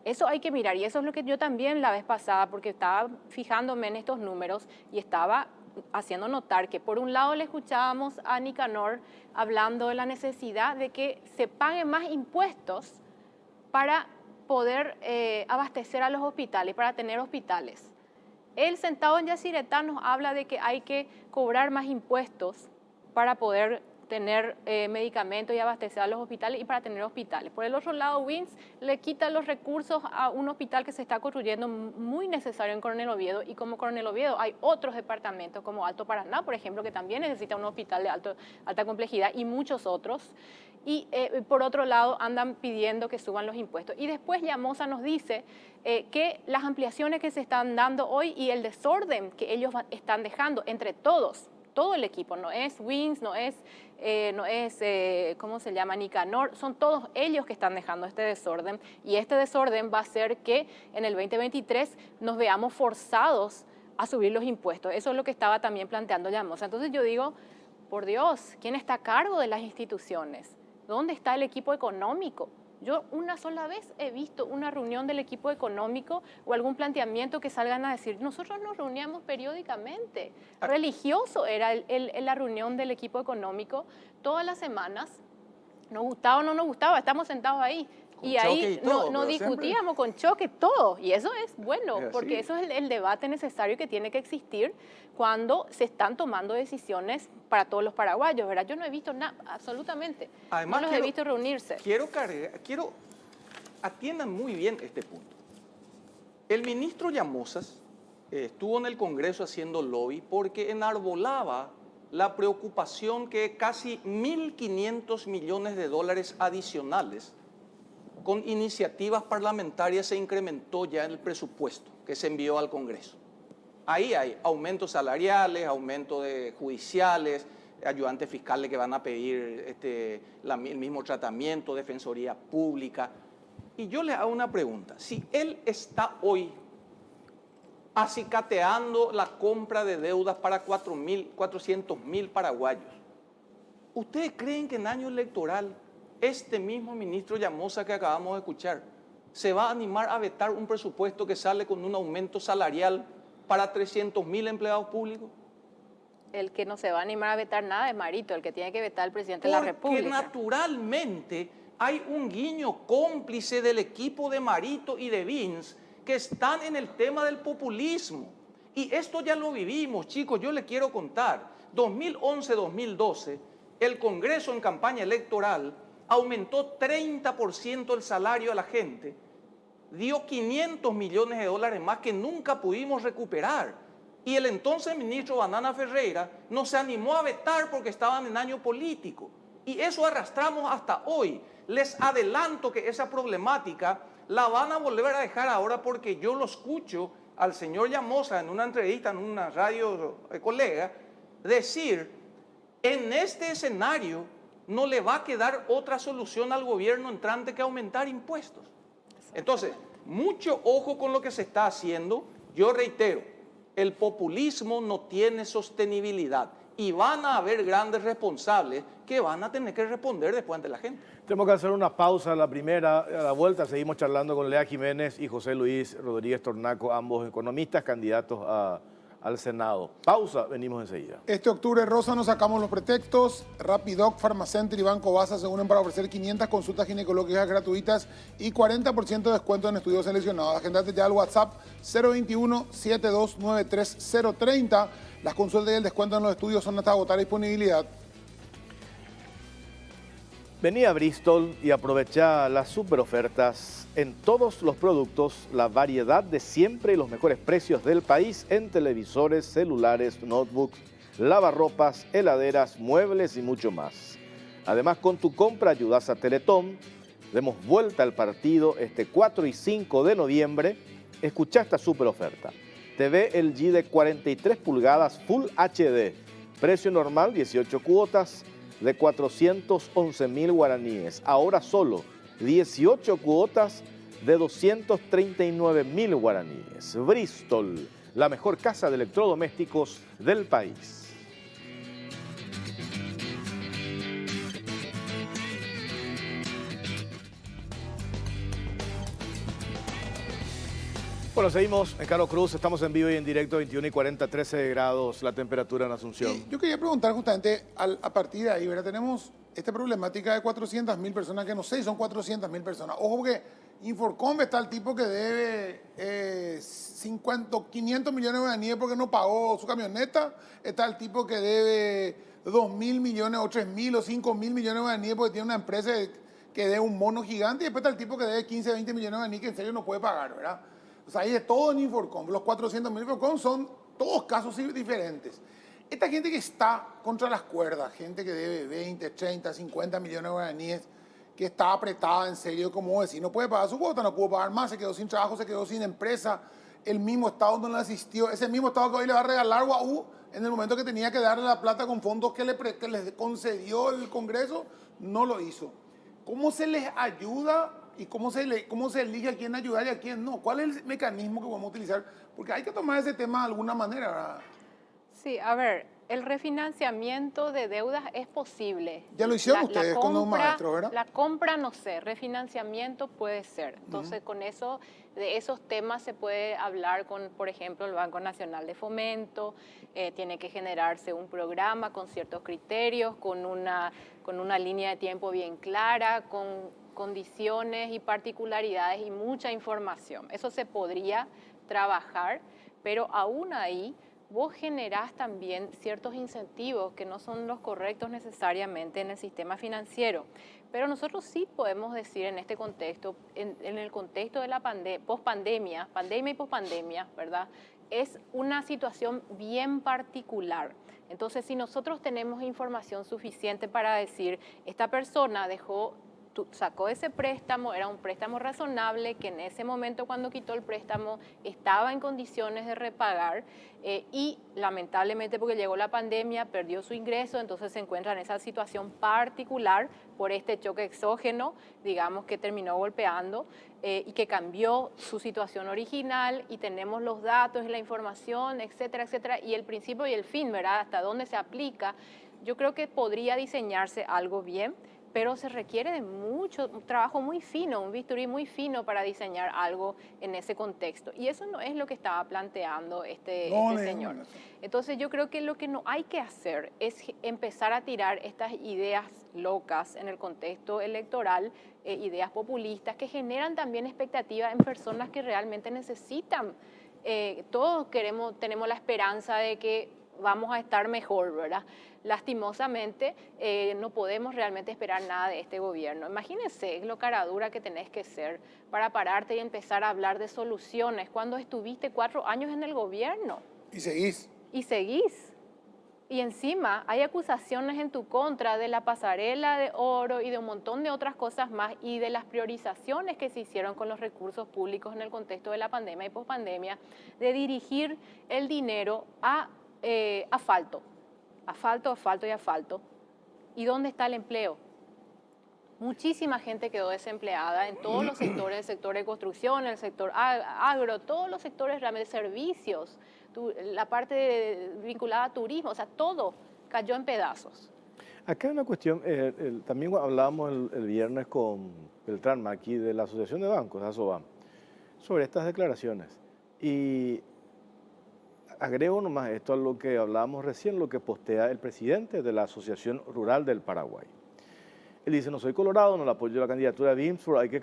Eso hay que mirar, y eso es lo que yo también la vez pasada, porque estaba fijándome en estos números y estaba haciendo notar que por un lado le escuchábamos a Nicanor hablando de la necesidad de que se paguen más impuestos para poder abastecer a los hospitales, para tener hospitales. Él sentado en Yacyretá nos habla de que hay que cobrar más impuestos para poder tener medicamentos y abastecer a los hospitales y para tener hospitales. Por el otro lado, Wins le quita los recursos a un hospital que se está construyendo muy necesario en Coronel Oviedo, y como Coronel Oviedo hay otros departamentos como Alto Paraná, por ejemplo, que también necesita un hospital de alta complejidad, y muchos otros. Y por otro lado andan pidiendo que suban los impuestos. Y después Llamosa nos dice que las ampliaciones que se están dando hoy y el desorden que ellos están dejando entre todos, todo el equipo, no es Wins, no es ¿cómo se llama? Nicanor, son todos ellos que están dejando este desorden, y este desorden va a hacer que en el 2023 nos veamos forzados a subir los impuestos. Eso es lo que estaba también planteando Llamosa. Entonces yo digo, por Dios, ¿quién está a cargo de las instituciones? ¿Dónde está el equipo económico? Yo una sola vez he visto una reunión del equipo económico o algún planteamiento que salgan a decir, nosotros nos reuníamos periódicamente. Religioso era la reunión del equipo económico todas las semanas. Nos gustaba o no nos gustaba, estamos sentados ahí. Y ahí no discutíamos con choque todo, y eso es bueno, porque eso es el debate necesario que tiene que existir cuando se están tomando decisiones para todos los paraguayos, ¿verdad? Yo no he visto nada, absolutamente, Además, no los he visto reunirse. Atiendan muy bien este punto. El ministro Llamosas estuvo en el Congreso haciendo lobby porque enarbolaba la preocupación que casi 1.500 millones de dólares adicionales con iniciativas parlamentarias se incrementó ya en el presupuesto que se envió al Congreso. Ahí hay aumentos salariales, aumentos de judiciales, ayudantes fiscales que van a pedir el mismo tratamiento, defensoría pública. Y yo le hago una pregunta. Si él está hoy acicateando la compra de deudas para 400.000 paraguayos, ¿ustedes creen que en año electoral este mismo ministro Llamosa que acabamos de escuchar se va a animar a vetar un presupuesto que sale con un aumento salarial para 300.000 empleados públicos? El que no se va a animar a vetar nada es Marito, el que tiene que vetar el presidente de la República. Porque naturalmente hay un guiño cómplice del equipo de Marito y de Wins que están en el tema del populismo. Y esto ya lo vivimos, chicos, yo les quiero contar. 2011-2012, el Congreso en campaña electoral aumentó 30% el salario a la gente, dio 500 millones de dólares más que nunca pudimos recuperar. Y el entonces ministro Banana Ferreira no se animó a vetar porque estaban en año político. Y eso arrastramos hasta hoy. Les adelanto que esa problemática la van a volver a dejar ahora, porque yo lo escucho al señor Llamosa en una entrevista en una radio colega decir, en este escenario no le va a quedar otra solución al gobierno entrante que aumentar impuestos. Entonces, mucho ojo con lo que se está haciendo. Yo reitero, el populismo no tiene sostenibilidad y van a haber grandes responsables que van a tener que responder después ante la gente. Tenemos que hacer una pausa. La primera, a la vuelta seguimos charlando con Lea Jiménez y José Luis Rodríguez Tornaco, ambos economistas candidatos al Senado. Pausa, venimos enseguida. Este octubre rosa nos sacamos los pretextos. Rapidoc, Farmacenter y Banco Baza se unen para ofrecer 500 consultas ginecológicas gratuitas y 40% de descuento en estudios seleccionados. Agendate ya al WhatsApp 021-7293-030. Las consultas y el descuento en los estudios son hasta agotar disponibilidad. Vení a Bristol y aprovecha las super ofertas en todos los productos, la variedad de siempre y los mejores precios del país en televisores, celulares, notebooks, lavarropas, heladeras, muebles y mucho más. Además, con tu compra ayudas a Teletón. Demos vuelta al partido este 4 y 5 de noviembre. Escucha esta super oferta. TV LG de 43 pulgadas Full HD. Precio normal 18 cuotas de 411.000 guaraníes. Ahora solo 18 cuotas de 239.000 guaraníes. Bristol, la mejor casa de electrodomésticos del país. Bueno, seguimos en Carlos Cruz, estamos en vivo y en directo, 21 y 40, 13 grados la temperatura en Asunción. Yo quería preguntar justamente a partir de ahí, ¿verdad? Tenemos esta problemática de 400.000 personas, que no sé si son 400.000 personas. Ojo que Inforcom está el tipo que debe 500 millones de guaraníes porque no pagó su camioneta. Está el tipo que debe 2.000 millones o 3.000 o 5.000 millones de guaraníes porque tiene una empresa que dé un mono gigante y después está el tipo que debe 15, 20 millones de guaraníes que en serio no puede pagar, ¿verdad? O sea, hay de todo en Inforcom. Los 400.000 Inforcom son todos casos diferentes. Esta gente que está contra las cuerdas, gente que debe 20, 30, 50 millones de guaraníes, que está apretada en serio, como decir, no puede pagar su cuota, no pudo pagar más, se quedó sin trabajo, se quedó sin empresa, el mismo Estado no le asistió, ese mismo Estado que hoy le va a regalar Guaú en el momento que tenía que darle la plata con fondos que le concedió el Congreso, no lo hizo. ¿Cómo se les ayuda y cómo se elige a quién ayudar y a quién no? ¿Cuál es el mecanismo que vamos a utilizar? Porque hay que tomar ese tema de alguna manera, ¿verdad? Sí, a ver, el refinanciamiento de deudas es posible. Ya lo hicieron ustedes con los maestros, ¿verdad? La compra no sé, refinanciamiento puede ser. Entonces, con eso, de esos temas se puede hablar con, por ejemplo, el Banco Nacional de Fomento. Tiene que generarse un programa con ciertos criterios, con una línea de tiempo bien clara, con condiciones y particularidades y mucha información. Eso se podría trabajar, pero aún ahí vos generás también ciertos incentivos que no son los correctos necesariamente en el sistema financiero. Pero nosotros sí podemos decir en este contexto, en el contexto de la pandemia y pospandemia, ¿verdad? Es una situación bien particular. Entonces, si nosotros tenemos información suficiente para decir, esta persona sacó ese préstamo, era un préstamo razonable, que en ese momento cuando quitó el préstamo estaba en condiciones de repagar y lamentablemente porque llegó la pandemia perdió su ingreso, entonces se encuentra en esa situación particular por este choque exógeno, digamos, que terminó golpeando y que cambió su situación original y tenemos los datos y la información, etcétera, etcétera, y el principio y el fin, ¿verdad? Hasta dónde se aplica. Yo creo que podría diseñarse algo bien, pero se requiere de un trabajo muy fino, un bisturí muy fino para diseñar algo en ese contexto. Y eso no es lo que estaba planteando este señor. Entonces yo creo que lo que no hay que hacer es empezar a tirar estas ideas locas en el contexto electoral, ideas populistas que generan también expectativas en personas que realmente necesitan. Todos tenemos la esperanza de que vamos a estar mejor, ¿verdad? Lastimosamente, no podemos realmente esperar nada de este gobierno. Imagínense lo caradura que tenés que ser para pararte y empezar a hablar de soluciones cuando estuviste 4 años en el gobierno. Y seguís. Y seguís. Y encima hay acusaciones en tu contra de la pasarela de oro y de un montón de otras cosas más y de las priorizaciones que se hicieron con los recursos públicos en el contexto de la pandemia y pospandemia, de dirigir el dinero a asfalto. ¿Y dónde está el empleo? Muchísima gente quedó desempleada en todos los sectores, el sector de construcción, el sector agro, todos los sectores realmente, servicios, la parte vinculada a turismo, o sea, todo cayó en pedazos. Acá hay una cuestión, también hablábamos el viernes con Beltrán Maqui de la Asociación de Bancos, ASOBAM, sobre estas declaraciones. Y agrego nomás esto a lo que hablábamos recién, lo que postea el presidente de la Asociación Rural del Paraguay. Él dice, no soy colorado, no le apoyo la candidatura de Wimsford, hay que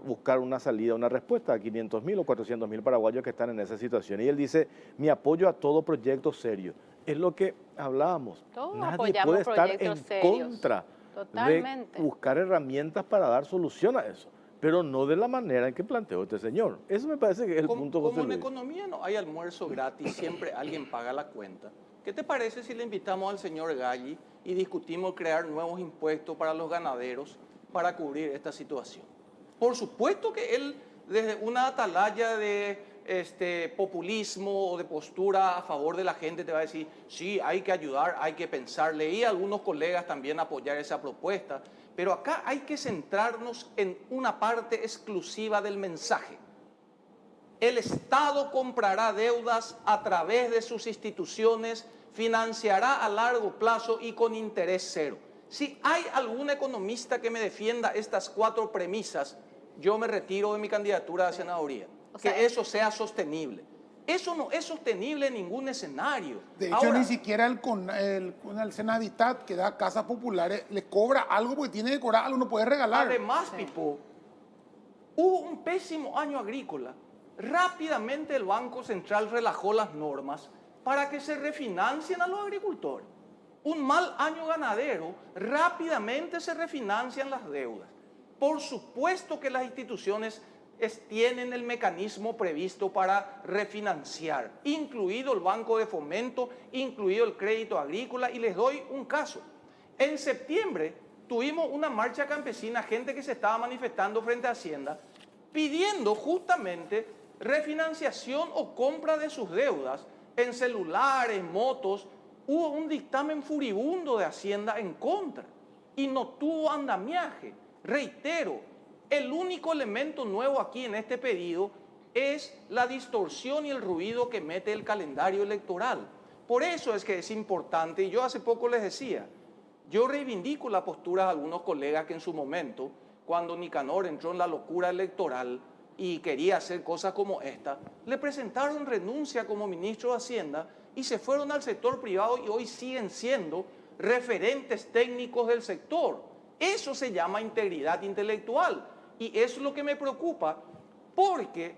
buscar una salida, una respuesta a 500.000 o 400.000 paraguayos que están en esa situación. Y él dice, mi apoyo a todo proyecto serio. Es lo que hablábamos. Todos Nadie puede estar en contra Totalmente. de buscar herramientas para dar solución a eso, pero no de la manera en que planteó este señor. Eso me parece que es el punto, José Como en Luis. economía no hay almuerzo gratis, siempre alguien paga la cuenta. ¿Qué te parece si le invitamos al señor Galli y discutimos crear nuevos impuestos para los ganaderos para cubrir esta situación? Por supuesto que él, desde una atalaya de populismo o de postura a favor de la gente, te va a decir, sí, hay que ayudar, hay que pensar. Leí a algunos colegas también apoyar esa propuesta, pero acá hay que centrarnos en una parte exclusiva del mensaje. El Estado comprará deudas a través de sus instituciones, financiará a largo plazo y con interés cero. Si hay algún economista que me defienda estas 4 premisas, yo me retiro de mi candidatura a la senaduría. Que eso sea sostenible. Eso no es sostenible en ningún escenario. De hecho, ni siquiera el Senavitat, que da casas populares, le cobra algo porque tiene que cobrar algo, no puede regalar. Además, Pipo, hubo un pésimo año agrícola. Rápidamente el Banco Central relajó las normas para que se refinancien a los agricultores. un mal año ganadero, rápidamente se refinancian las deudas. Por supuesto que las instituciones tienen el mecanismo previsto para refinanciar, incluido el Banco de Fomento, incluido el crédito agrícola, y les doy un caso. En septiembre tuvimos una marcha campesina, gente que se estaba manifestando frente a Hacienda, pidiendo justamente refinanciación o compra de sus deudas en celulares, motos. Hubo un dictamen furibundo de Hacienda en contra y no tuvo andamiaje. Reitero, el único elemento nuevo aquí en este pedido es la distorsión y el ruido que mete el calendario electoral. Por eso es que es importante, y yo hace poco les decía, yo reivindico la postura de algunos colegas que en su momento, cuando Nicanor entró en la locura electoral y quería hacer cosas como esta, le presentaron renuncia como ministro de Hacienda y se fueron al sector privado y hoy siguen siendo referentes técnicos del sector. Eso se llama integridad intelectual y eso es lo que me preocupa, porque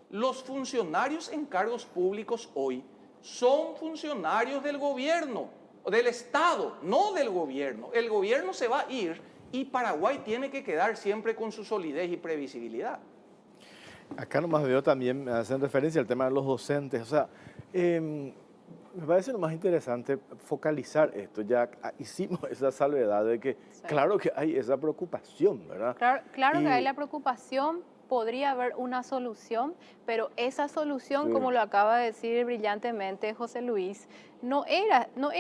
los funcionarios en cargos públicos hoy son funcionarios del gobierno, del Estado, no del gobierno. El gobierno se va a ir y Paraguay tiene que quedar siempre con su solidez y previsibilidad. Acá nomás veo también, me hacen referencia al tema de los docentes. O sea, me parece lo más interesante focalizar esto. Ya hicimos esa salvedad de que, Sí. claro que hay esa preocupación, ¿verdad? Claro Y- que hay la preocupación, podría haber una solución, pero esa solución, Sí. como lo acaba de decir brillantemente José Luis, no es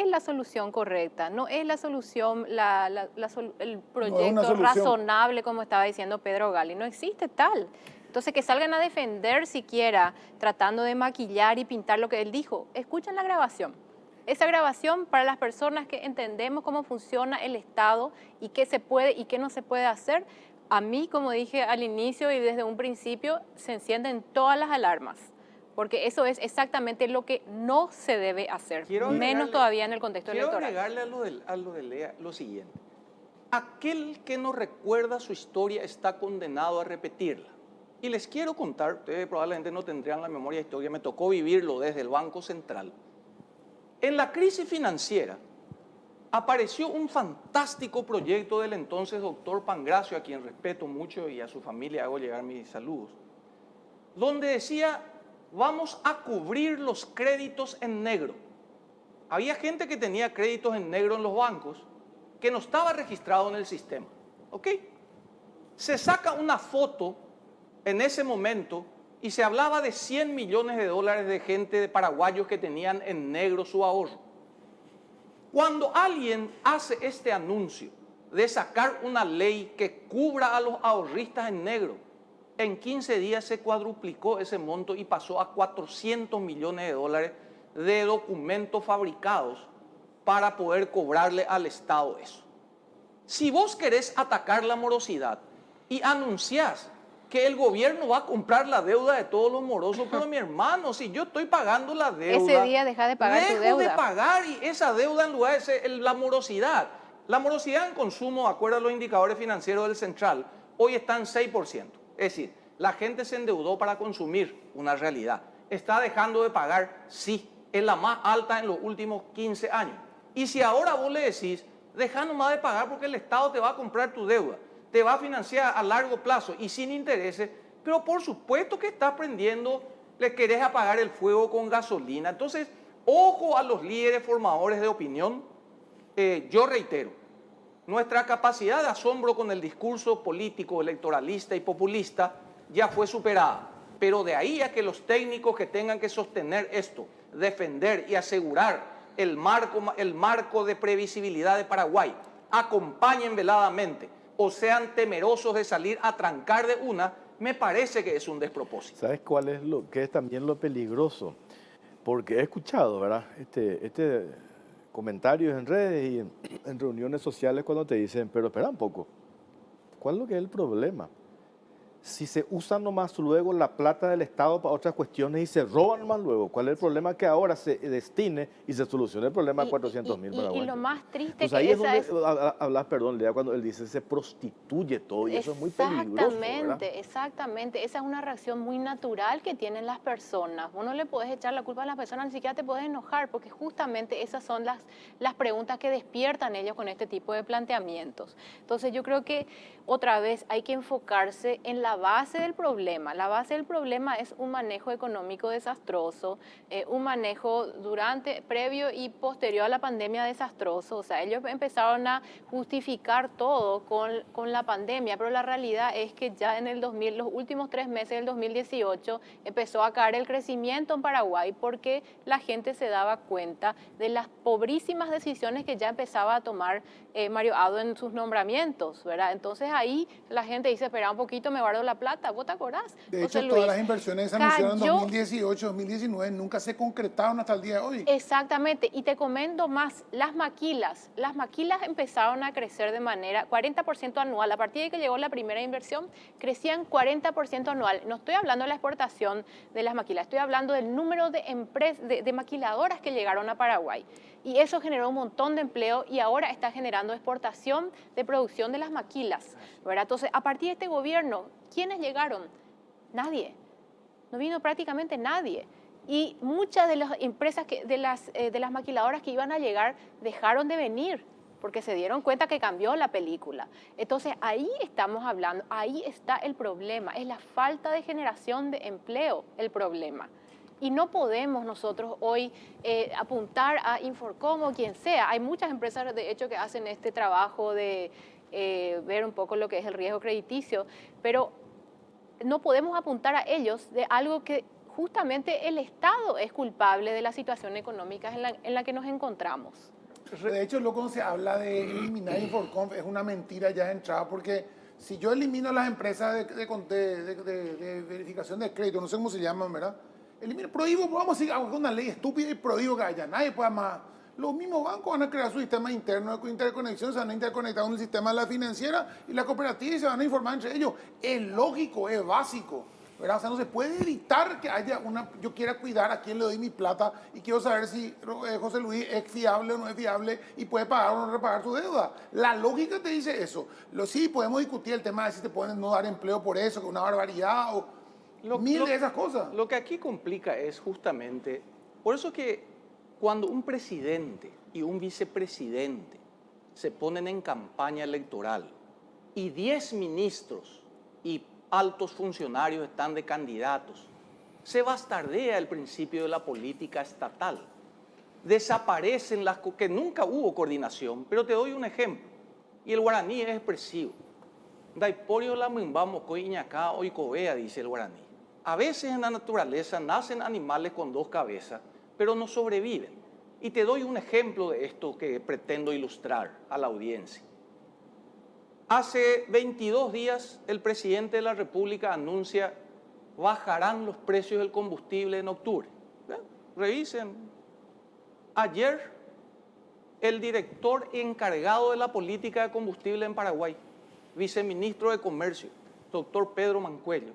la solución correcta, no es la solución, el proyecto solución. razonable, como estaba diciendo Pedro Gali, no existe tal. Entonces, que salgan a defender siquiera, tratando de maquillar y pintar lo que él dijo. Escuchen la grabación. Esa grabación para las personas que entendemos cómo funciona el Estado y qué se puede y qué no se puede hacer. A mí, como dije al inicio y desde un principio, se encienden todas las alarmas, porque eso es exactamente lo que no se debe hacer, menos todavía en el contexto electoral. Quiero agregarle a lo de Lea lo siguiente. Aquel que no recuerda su historia está condenado a repetirla. Y les quiero contar, ustedes probablemente no tendrían la memoria de historia, me tocó vivirlo desde el Banco Central. En la crisis financiera apareció un fantástico proyecto del entonces doctor Pangracio, a quien respeto mucho y a su familia hago llegar mis saludos, donde decía, vamos a cubrir los créditos en negro. Había gente que tenía créditos en negro en los bancos que no estaba registrado en el sistema. ¿Ok? Se saca una foto en ese momento y se hablaba de 100 millones de dólares de gente, de paraguayos que tenían en negro su ahorro. Cuando alguien hace este anuncio de sacar una ley que cubra a los ahorristas en negro, en 15 días se cuadruplicó ese monto y pasó a 400 millones de dólares de documentos fabricados para poder cobrarle al Estado eso. Si vos querés atacar la morosidad y anunciás que el gobierno va a comprar la deuda de todos los morosos, pero mi hermano, si yo estoy pagando la deuda, Ese día deja de pagar tu dejo deuda. de pagar y esa deuda en lugar de ser la morosidad. La morosidad en consumo, de acuerdo a los indicadores financieros del Central, hoy está en 6%. Es decir, la gente se endeudó para consumir, una realidad. Está dejando de pagar, sí, es la más alta en los últimos 15 años. Y si ahora vos le decís, deja nomás de pagar porque el Estado te va a comprar tu deuda, te va a financiar a largo plazo y sin intereses, pero por supuesto que estás prendiendo, le querés apagar el fuego con gasolina. Entonces, ojo a los líderes formadores de opinión. Yo reitero, nuestra capacidad de asombro con el discurso político, electoralista y populista ya fue superada. Pero de ahí a que los técnicos que tengan que sostener esto, defender y asegurar el marco de previsibilidad de Paraguay, acompañen veladamente o sean temerosos de salir a trancar de una, me parece que es un despropósito. ¿Sabes cuál es lo que es también lo peligroso? Porque he escuchado, ¿verdad? Comentarios en redes y en reuniones sociales cuando te dicen, pero espera un poco, ¿cuál es lo que es el problema? si se usa nomás luego la plata del Estado para otras cuestiones y se roban más luego, ¿cuál es el problema que ahora se destine y se solucione el problema de 400.000 y paraguayos? lo más triste Pues que ahí es esa donde hablas, perdón, Lea, cuando él dice se prostituye todo y eso es muy peligroso, ¿verdad? Exactamente. Esa es una reacción muy natural que tienen las personas. Vos no le podés echar la culpa a las personas, ni siquiera te podés enojar, porque justamente esas son las preguntas que despiertan ellos con este tipo de planteamientos. Entonces yo creo que otra vez hay que enfocarse en la base del problema. La base del problema es un manejo económico desastroso, un manejo previo y posterior a la pandemia desastroso. O sea, ellos empezaron a justificar todo con la pandemia, pero la realidad es que ya en los últimos 3 meses del 2018 empezó a caer el crecimiento en Paraguay porque la gente se daba cuenta de las pobrísimas decisiones que ya empezaba a tomar Mario Abdo en sus nombramientos, ¿verdad? Entonces ahí la gente dice, espera un poquito, me guardo la plata, ¿vos te acordás? De José hecho, Luis, todas las inversiones que se anunciaron en cayó. 2018, 2019, nunca se concretaron hasta el día de hoy. Exactamente, y te comento más, las maquilas empezaron a crecer de manera 40% anual. A partir de que llegó la primera inversión, crecían 40% anual. No estoy hablando de la exportación de las maquilas, estoy hablando del número de empresas, de maquiladoras que llegaron a Paraguay. Y eso generó un montón de empleo y ahora está generando exportación de producción de las maquilas, ¿verdad? Entonces, a partir de este gobierno, ¿quiénes llegaron? Nadie. No vino prácticamente nadie. Y muchas de las empresas, de las maquiladoras que iban a llegar, dejaron de venir porque se dieron cuenta que cambió la película. Entonces, ahí estamos hablando, ahí está el problema, es la falta de generación de empleo el problema. Y no podemos nosotros hoy apuntar a Inforcom o quien sea. Hay muchas empresas, de hecho, que hacen este trabajo de ver un poco lo que es el riesgo crediticio, pero no podemos apuntar a ellos de algo que justamente el Estado es culpable de la situación económica en la que nos encontramos. De hecho, luego cuando se habla de eliminar Inforcom, es una mentira ya de entrada, porque si yo elimino las empresas de verificación de crédito, no sé cómo se llaman, ¿verdad? Prohíbo, vamos a decir, hago una ley estúpida y prohíbo que haya, nadie pueda más. Los mismos bancos van a crear su sistema interno de interconexión, se van a interconectar con el sistema de la financiera y la cooperativa y se van a informar entre ellos. Es lógico, es básico, ¿verdad? O sea, no se puede evitar que haya yo quiera cuidar a quién le doy mi plata y quiero saber si José Luis es fiable o no es fiable y puede pagar o no repagar su deuda. La lógica te dice eso. Sí, podemos discutir el tema de si te pueden no dar empleo por eso, que es una barbaridad o mil de esas cosas. Lo que aquí complica es justamente, por eso que cuando un presidente y un vicepresidente se ponen en campaña electoral y 10 ministros y altos funcionarios están de candidatos, se bastardea el principio de la política estatal. Desaparecen que nunca hubo coordinación, pero te doy un ejemplo, y el guaraní es expresivo. Daiporio la mimbamo coiñacá oicovea, dice el guaraní. A veces en la naturaleza nacen animales con 2 cabezas, pero no sobreviven. Y te doy un ejemplo de esto que pretendo ilustrar a la audiencia. Hace 22 días el presidente de la República anuncia bajarán los precios del combustible en octubre. Revisen. Ayer el director encargado de la política de combustible en Paraguay, viceministro de Comercio, doctor Pedro Mancuello,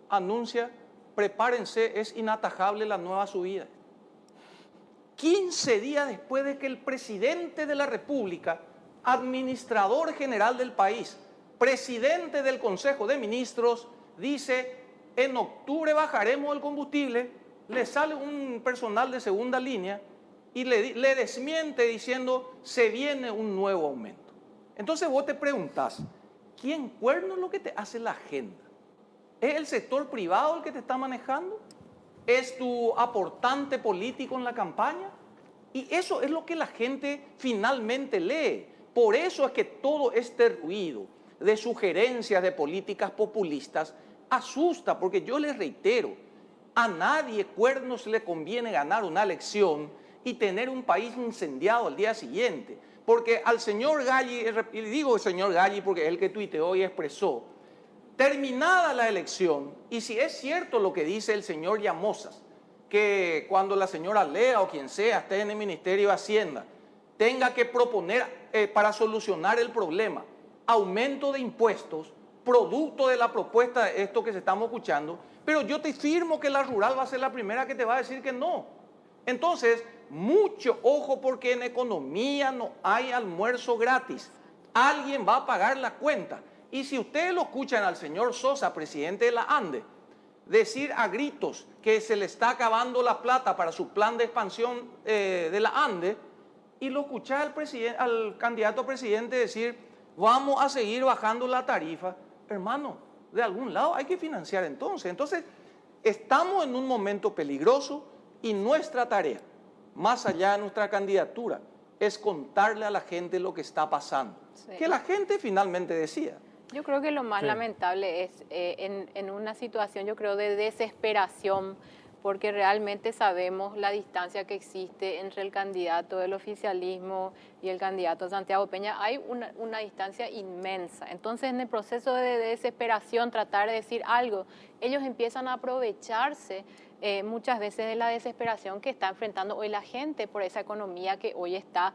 anuncia, prepárense, es inatajable la nueva subida. 15 días después de que el presidente de la República, administrador general del país, presidente del Consejo de Ministros, dice, en octubre bajaremos el combustible, le sale un personal de segunda línea y le desmiente diciendo, se viene un nuevo aumento. Entonces vos te preguntás, ¿quién cuerno es lo que te hace la agenda? ¿Es el sector privado el que te está manejando? ¿Es tu aportante político en la campaña? Y eso es lo que la gente finalmente lee. Por eso es que todo este ruido de sugerencias de políticas populistas asusta, porque yo les reitero, a nadie cuernos le conviene ganar una elección y tener un país incendiado al día siguiente. Porque al señor Galli, y digo el señor Galli porque es el que tuiteó y expresó, terminada la elección, y si es cierto lo que dice el señor Llamosas, que cuando la señora Lea o quien sea esté en el Ministerio de Hacienda, tenga que proponer para solucionar el problema aumento de impuestos, producto de la propuesta de esto que estamos escuchando, pero yo te firmo que la rural va a ser la primera que te va a decir que no. Entonces, mucho ojo porque en economía no hay almuerzo gratis. Alguien va a pagar la cuenta. Y si ustedes lo escuchan al señor Sosa, presidente de la ANDE, decir a gritos que se le está acabando la plata para su plan de expansión de la ANDE, y lo escuchás al candidato a presidente decir, vamos a seguir bajando la tarifa, hermano, de algún lado hay que financiar entonces. Entonces, estamos en un momento peligroso y nuestra tarea, más allá de nuestra candidatura, es contarle a la gente lo que está pasando. Sí. Que la gente finalmente decida. Yo creo que lo más lamentable es en una situación, yo creo, de desesperación, porque realmente sabemos la distancia que existe entre el candidato del oficialismo y el candidato Santiago Peña. Hay una distancia inmensa. Entonces, en el proceso de desesperación, tratar de decir algo, ellos empiezan a aprovecharse muchas veces de la desesperación que está enfrentando hoy la gente por esa economía que hoy está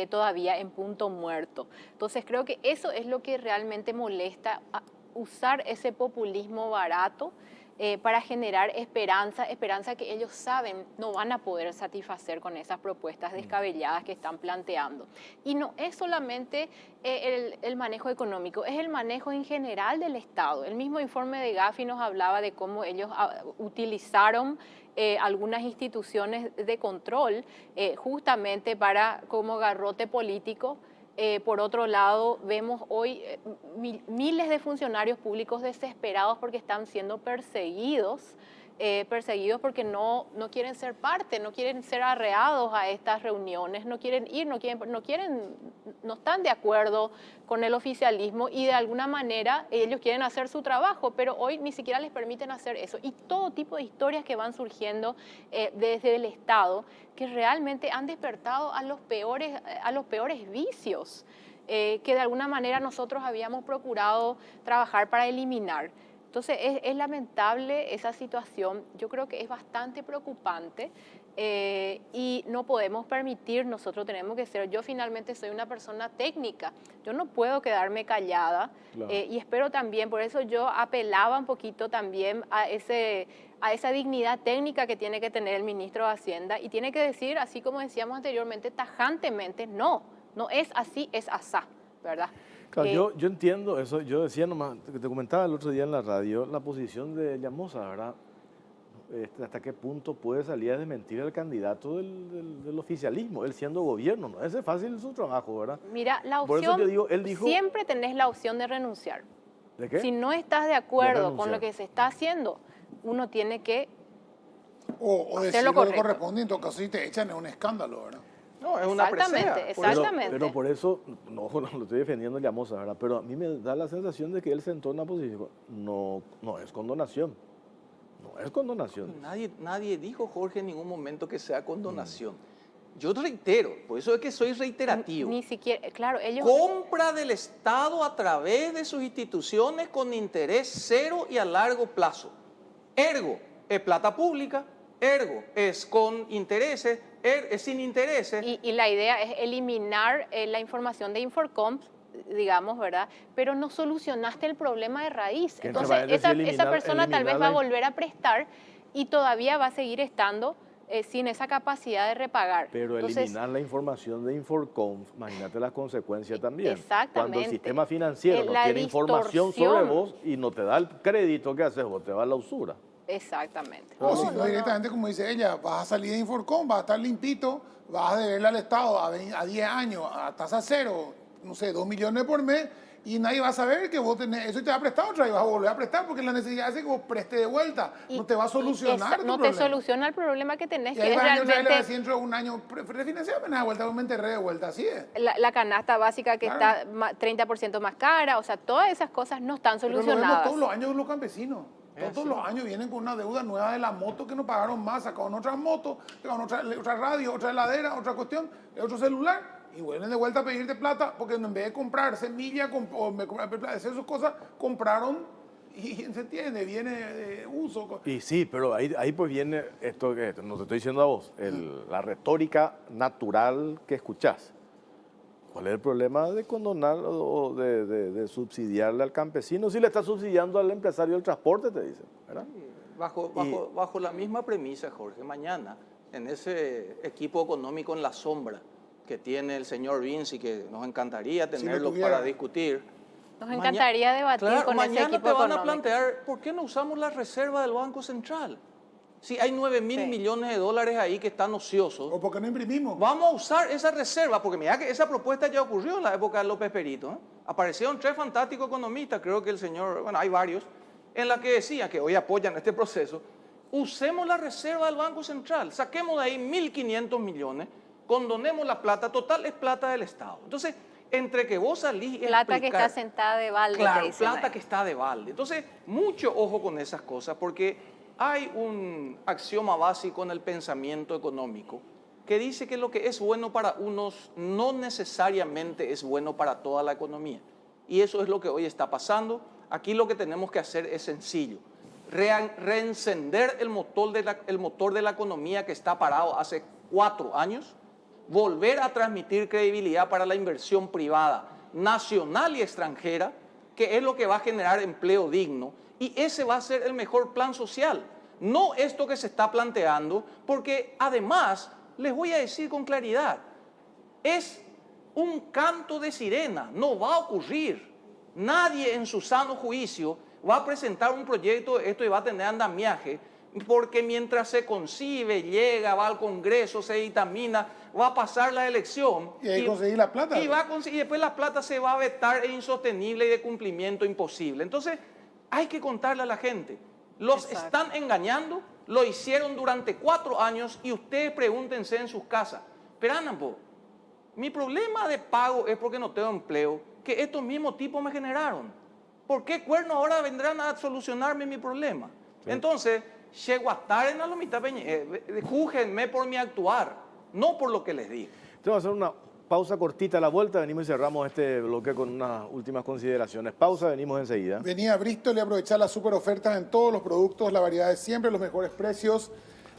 todavía en punto muerto. Entonces, creo que eso es lo que realmente molesta, usar ese populismo barato para generar esperanza que ellos saben no van a poder satisfacer con esas propuestas descabelladas que están planteando. Y no es solamente el manejo económico, es el manejo en general del Estado. El mismo informe de Gafi nos hablaba de cómo ellos utilizaron algunas instituciones de control justamente como garrote político. Por otro lado, vemos hoy miles de funcionarios públicos desesperados porque están siendo perseguidos porque no quieren ser parte, no quieren ser arreados a estas reuniones, no quieren ir, no están de acuerdo con el oficialismo y de alguna manera ellos quieren hacer su trabajo, pero hoy ni siquiera les permiten hacer eso. Y todo tipo de historias que van surgiendo desde el Estado que realmente han despertado a los peores vicios que de alguna manera nosotros habíamos procurado trabajar para eliminar. Entonces es lamentable esa situación, yo creo que es bastante preocupante y no podemos permitir, nosotros tenemos que ser, yo finalmente soy una persona técnica, yo no puedo quedarme callada. Claro. Y espero también, por eso yo apelaba un poquito también a esa dignidad técnica que tiene que tener el ministro de Hacienda y tiene que decir, así como decíamos anteriormente, tajantemente, no es así, es asá, ¿verdad? Claro, yo entiendo eso, yo decía nomás, que te comentaba el otro día en la radio, la posición de Llamosa, ¿verdad? ¿Hasta qué punto puede salir a desmentir al candidato del oficialismo, él siendo gobierno? No es fácil su trabajo, ¿verdad? Mira, la opción, por eso yo digo, él dijo, siempre tenés la opción de renunciar. ¿De qué? Si no estás de acuerdo con lo que se está haciendo, uno tiene que o decir lo que corresponde, en todo caso si te echan es un escándalo, ¿verdad? No, es una presea. Exactamente. Pero por eso, no lo estoy defendiendo Llamosa, ¿verdad? Pero a mí me da la sensación de que él sentó en una posición, no es condonación. No es condonación. Nadie dijo, Jorge, en ningún momento que sea condonación. Yo reitero, por eso es que soy reiterativo. Ni siquiera, claro, ellos... Compra del Estado a través de sus instituciones con interés cero y a largo plazo. Ergo, es plata pública, ergo, es con intereses, es sin intereses. Y la idea es eliminar la información de Inforcom, digamos, ¿verdad? Pero no solucionaste el problema de raíz. Entonces, esa persona tal vez va a volver a prestar y todavía va a seguir estando sin esa capacidad de repagar. Pero eliminar la información de Inforcom, imagínate las consecuencias también. Exactamente. Cuando el sistema financiero no tiene información sobre vos y no te da el crédito, ¿qué haces vos? Te va a la usura. Exactamente. No, directamente, como dice ella, vas a salir de Inforcom, vas a estar limpito, vas a deberle al Estado a 10 años, a tasa cero, no sé, 2 millones por mes, y nadie va a saber que vos tenés eso y te va a prestar otra y vas a volver a prestar porque la necesidad hace que vos prestes de vuelta. No te va a solucionar tu no problema. te soluciona el problema que tenés, y que es realmente... Si dentro de un año refinanciar, me da vuelta, me enterré de vuelta, así es. La canasta básica que está 30% más cara, o sea, todas esas cosas no están solucionadas. Pero lo vemos todos los años los campesinos. Todos los años vienen con una deuda nueva de la moto que no pagaron más, sacaron otras motos, sacaron otra radio, otra heladera, otra cuestión, otro celular, y vuelven de vuelta a pedirte plata porque en vez de comprar semilla o hacer sus cosas, compraron y se entiende, viene de uso. Y sí, pero ahí pues viene esto que no te estoy diciendo a vos, la retórica natural que escuchás. ¿Cuál es el problema de condonar o de subsidiarle al campesino si le está subsidiando al empresario del transporte, te dicen, ¿verdad? Bajo la misma premisa, Jorge, mañana, en ese equipo económico en la sombra que tiene el señor Vinci, que nos encantaría tenerlo para discutir. Nos encantaría debatir con ese mañana equipo te van a económico. plantear, ¿por qué no usamos la reserva del Banco Central? Si hay 9.000 millones de dólares ahí que están ociosos. ¿O por qué no imprimimos? Vamos a usar esa reserva, porque mira que esa propuesta ya ocurrió en la época de López Perito. ¿Eh? Aparecieron 3 fantásticos economistas, creo que el señor, bueno, hay varios, en la que decían que hoy apoyan este proceso. Usemos la reserva del Banco Central, saquemos de ahí 1.500 millones, condonemos la plata, total es plata del Estado. Entonces, entre que vos salís y Plata explicar, que está sentada de balde. claro, dicen plata ahí. que está de balde. Entonces, mucho ojo con esas cosas, porque hay un axioma básico en el pensamiento económico que dice que lo que es bueno para unos no necesariamente es bueno para toda la economía. Y eso es lo que hoy está pasando. Aquí lo que tenemos que hacer es sencillo. Reencender el motor de la economía que está parado hace 4 años, volver a transmitir credibilidad para la inversión privada, nacional y extranjera, que es lo que va a generar empleo digno, y ese va a ser el mejor plan social. No esto que se está planteando, porque además, les voy a decir con claridad, es un canto de sirena, no va a ocurrir. Nadie en su sano juicio va a presentar un proyecto de esto y va a tener andamiaje, porque mientras se concibe, llega, va al Congreso, se dictamina, va a pasar la elección. Y ahí conseguir la plata. Y después la plata se va a vetar, es insostenible y de cumplimiento imposible. Entonces, hay que contarle a la gente. Los están engañando, lo hicieron durante 4 años y ustedes pregúntense en sus casas. Pero Anampo, mi problema de pago es porque no tengo empleo, que estos mismos tipos me generaron. ¿Por qué cuernos ahora vendrán a solucionarme mi problema? Sí. Entonces, júguenme por mi actuar, no por lo que les digo. Vamos a hacer una pausa cortita a la vuelta, venimos y cerramos este bloque con unas últimas consideraciones. Pausa, venimos enseguida. Venía a Bristol y aprovechar las super ofertas en todos los productos, la variedad de siempre, los mejores precios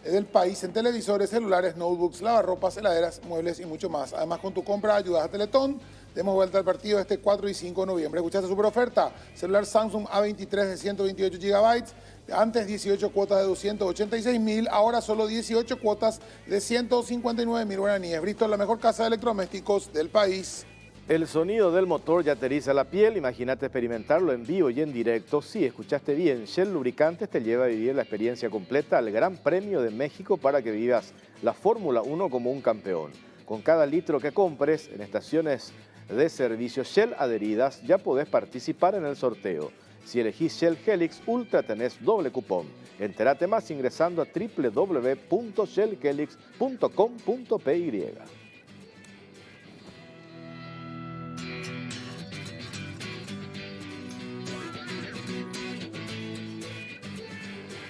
del país, en televisores, celulares, notebooks, lavarropas, heladeras, muebles y mucho más. Además, con tu compra ayudas a Teletón. Demos vuelta al partido este 4 y 5 de noviembre. ¿Escuchaste super oferta? Celular Samsung A23 de 128 GB. Antes 18 cuotas de 286.000, ahora solo 18 cuotas de 159.000 guaraníes. Bristol, la mejor casa de electrodomésticos del país. El sonido del motor ya te eriza la piel. Imagínate experimentarlo en vivo y en directo. Sí, escuchaste bien. Shell Lubricantes te lleva a vivir la experiencia completa al Gran Premio de México para que vivas la Fórmula 1 como un campeón. Con cada litro que compres en estaciones de servicio Shell adheridas, ya podés participar en el sorteo. Si elegís Shell Helix Ultra tenés doble cupón. Entérate más ingresando a www.shellhelix.com.py.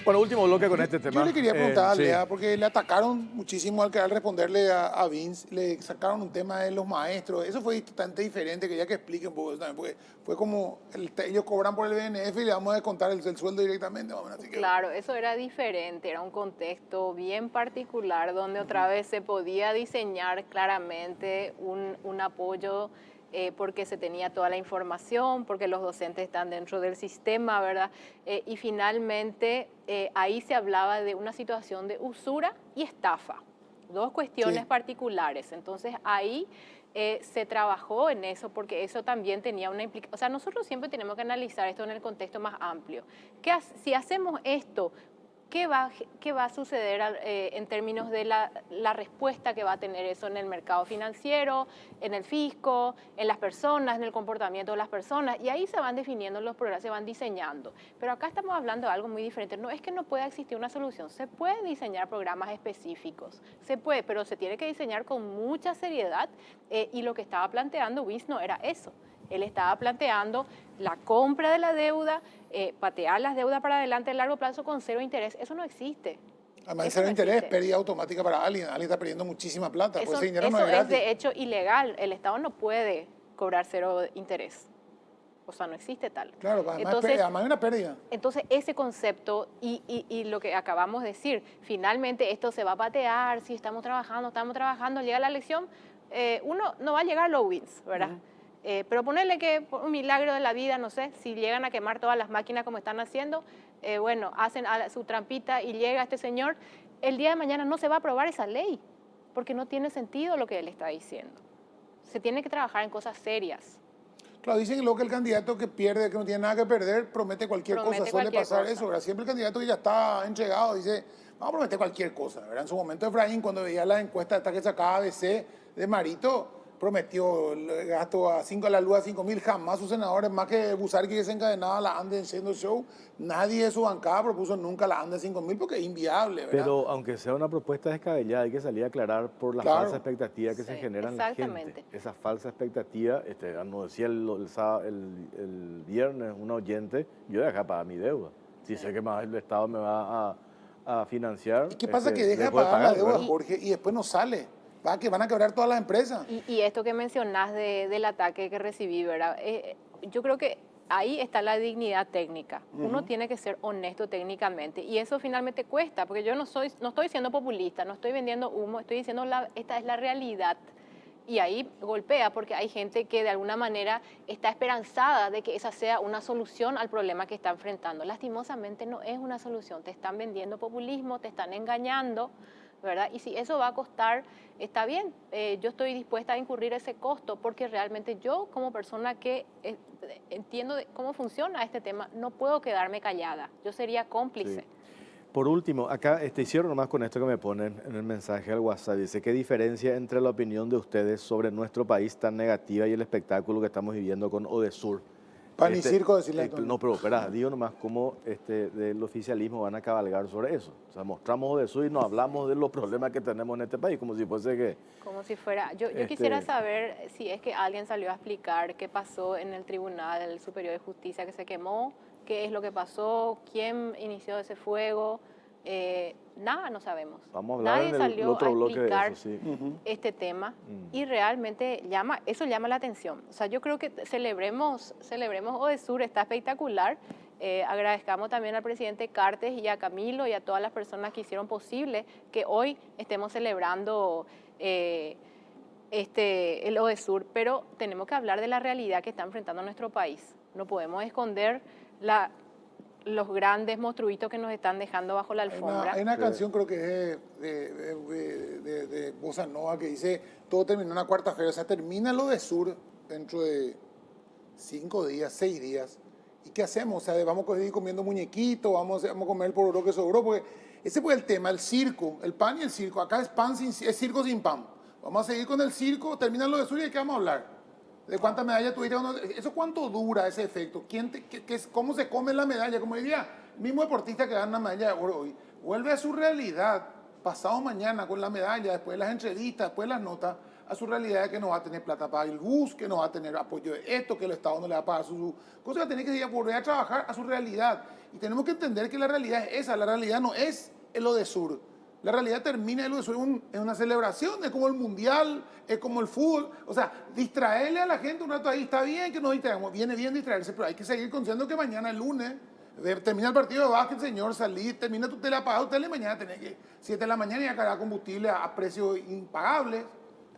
Bueno, último bloque con este tema. Yo le quería preguntar a sí. Lea, porque le atacaron muchísimo al querer responderle a Vince, le sacaron un tema de los maestros. Eso fue bastante diferente, quería que explique un poco eso también, porque fue como ellos cobran por el BNF y le vamos a descontar el sueldo directamente. Así que... Claro, eso era diferente, era un contexto bien particular donde otra vez se podía diseñar claramente un apoyo porque se tenía toda la información, porque los docentes están dentro del sistema, ¿verdad? Y finalmente ahí se hablaba de una situación de usura y estafa, 2 cuestiones particulares. Entonces ahí se trabajó en eso porque eso también tenía una implicación. O sea, nosotros siempre tenemos que analizar esto en el contexto más amplio. Si hacemos esto, ¿qué va a suceder en términos de la respuesta que va a tener eso en el mercado financiero, en el fisco, en las personas, en el comportamiento de las personas? Y ahí se van definiendo los programas, se van diseñando. Pero acá estamos hablando de algo muy diferente. No es que no pueda existir una solución, se puede diseñar programas específicos, se puede, pero se tiene que diseñar con mucha seriedad y lo que estaba planteando Vince no era eso. Él estaba planteando la compra de la deuda, patear las deudas para adelante a largo plazo con 0 interés. Eso no existe. Además, 0 interés, pérdida automática para alguien. Alguien está perdiendo muchísima plata. Eso, pues ese dinero no eso es gratis. de hecho ilegal. El Estado no puede cobrar 0 interés. O sea, no existe tal. Claro, además hay una pérdida. Entonces, ese concepto y lo que acabamos de decir, finalmente esto se va a patear, si estamos trabajando, llega la elección, uno no va a llegar a low wins, ¿verdad? Pero ponerle que por un milagro de la vida, no sé, si llegan a quemar todas las máquinas como están haciendo, bueno, hacen su trampita y llega este señor, el día de mañana no se va a aprobar esa ley, porque no tiene sentido lo que él está diciendo. Se tiene que trabajar en cosas serias. Claro, dicen luego que el candidato que pierde, que no tiene nada que perder, promete cualquier cosa. Suele pasar eso, ¿verdad? Siempre el candidato que ya está entregado dice, vamos a prometer cualquier cosa, ¿verdad? En su momento Efraín, cuando veía la encuesta hasta que sacaba ABC de Marito, prometió el gasto a la luz a 5.000, jamás sus senadores, más que Busarqui que se encadenaba la ANDE haciendo show, nadie de su bancada propuso nunca la ANDE 5.000 porque es inviable, ¿verdad? Pero aunque sea una propuesta descabellada, hay que salir a aclarar por la Claro. falsa expectativa que se genera en la gente. Esa falsa expectativa, nos decía el viernes un oyente, yo voy a dejar pagar mi deuda. Si sé que más el Estado me va a financiar. ¿Y qué pasa? Que deja de pagar la deuda, Jorge, y después no sale. Que van a quebrar todas las empresas. Y esto que mencionás del ataque que recibí, ¿verdad? Yo creo que ahí está la dignidad técnica. Uno tiene que ser honesto técnicamente y eso finalmente cuesta, porque yo no estoy siendo populista, no estoy vendiendo humo, estoy diciendo esta es la realidad. Y ahí golpea porque hay gente que de alguna manera está esperanzada de que esa sea una solución al problema que está enfrentando. Lastimosamente no es una solución, te están vendiendo populismo, te están engañando, ¿verdad? Y si eso va a costar, está bien, yo estoy dispuesta a incurrir ese costo porque realmente yo como persona que entiendo cómo funciona este tema, no puedo quedarme callada, yo sería cómplice. Sí. Por último, acá cierro nomás con esto que me ponen en el mensaje al WhatsApp. Dice, ¿qué diferencia entre la opinión de ustedes sobre nuestro país tan negativa y el espectáculo que estamos viviendo con Odesur? Pan y circo, decirle no, pero espera, digo nomás cómo del oficialismo van a cabalgar sobre eso. O sea, mostramos Odesur y no hablamos de los problemas que tenemos en este país, como si fuese que... Como si fuera... Yo quisiera saber si es que alguien salió a explicar qué pasó en el Tribunal Superior de Justicia que se quemó, qué es lo que pasó, quién inició ese fuego. Nada, no sabemos. Vamos a hablar Nadie en el salió otro a bloque de explicar eso, sí. este tema y realmente eso llama la atención. O sea, yo creo que celebremos Odesur, está espectacular. Agradezcamos también al presidente Cartes y a Camilo y a todas las personas que hicieron posible que hoy estemos celebrando el Odesur, pero tenemos que hablar de la realidad que está enfrentando nuestro país. No podemos esconder los grandes monstruitos que nos están dejando bajo la alfombra. Hay una canción, creo que es de Bossa Nova, que dice, todo terminó en la cuarta feria. O sea, termina lo de Sur dentro de 5 días, 6 días. ¿Y qué hacemos? O sea, vamos a seguir comiendo muñequitos, vamos a comer el pororó que sobró, porque ese fue el tema, el circo, el pan y el circo. Acá es circo sin pan. Vamos a seguir con el circo, termina lo de Sur y ¿de qué vamos a hablar? ¿De cuántas medallas tuviste? ¿Eso cuánto dura ese efecto? ¿Cómo se come la medalla? Como diría, el mismo deportista que gana una medalla de oro hoy, vuelve a su realidad pasado mañana con la medalla, después de las entrevistas, después de las notas, a su realidad de que no va a tener plata para el bus, que no va a tener apoyo de esto, que el Estado no le va a pagar su cosa, que tiene que volver a trabajar a su realidad. Y tenemos que entender que la realidad es esa, la realidad no es lo de Sur. La realidad termina en una celebración, es como el mundial, es como el fútbol. O sea, distraerle a la gente un rato ahí, está bien que nos distraigamos, viene bien distraerse, pero hay que seguir consciente que mañana, el lunes, termina el partido de básquet, señor, salí, termina tu tele apagada, usted y mañana tenés que, 7 de la mañana y a cargar combustible a precios impagables,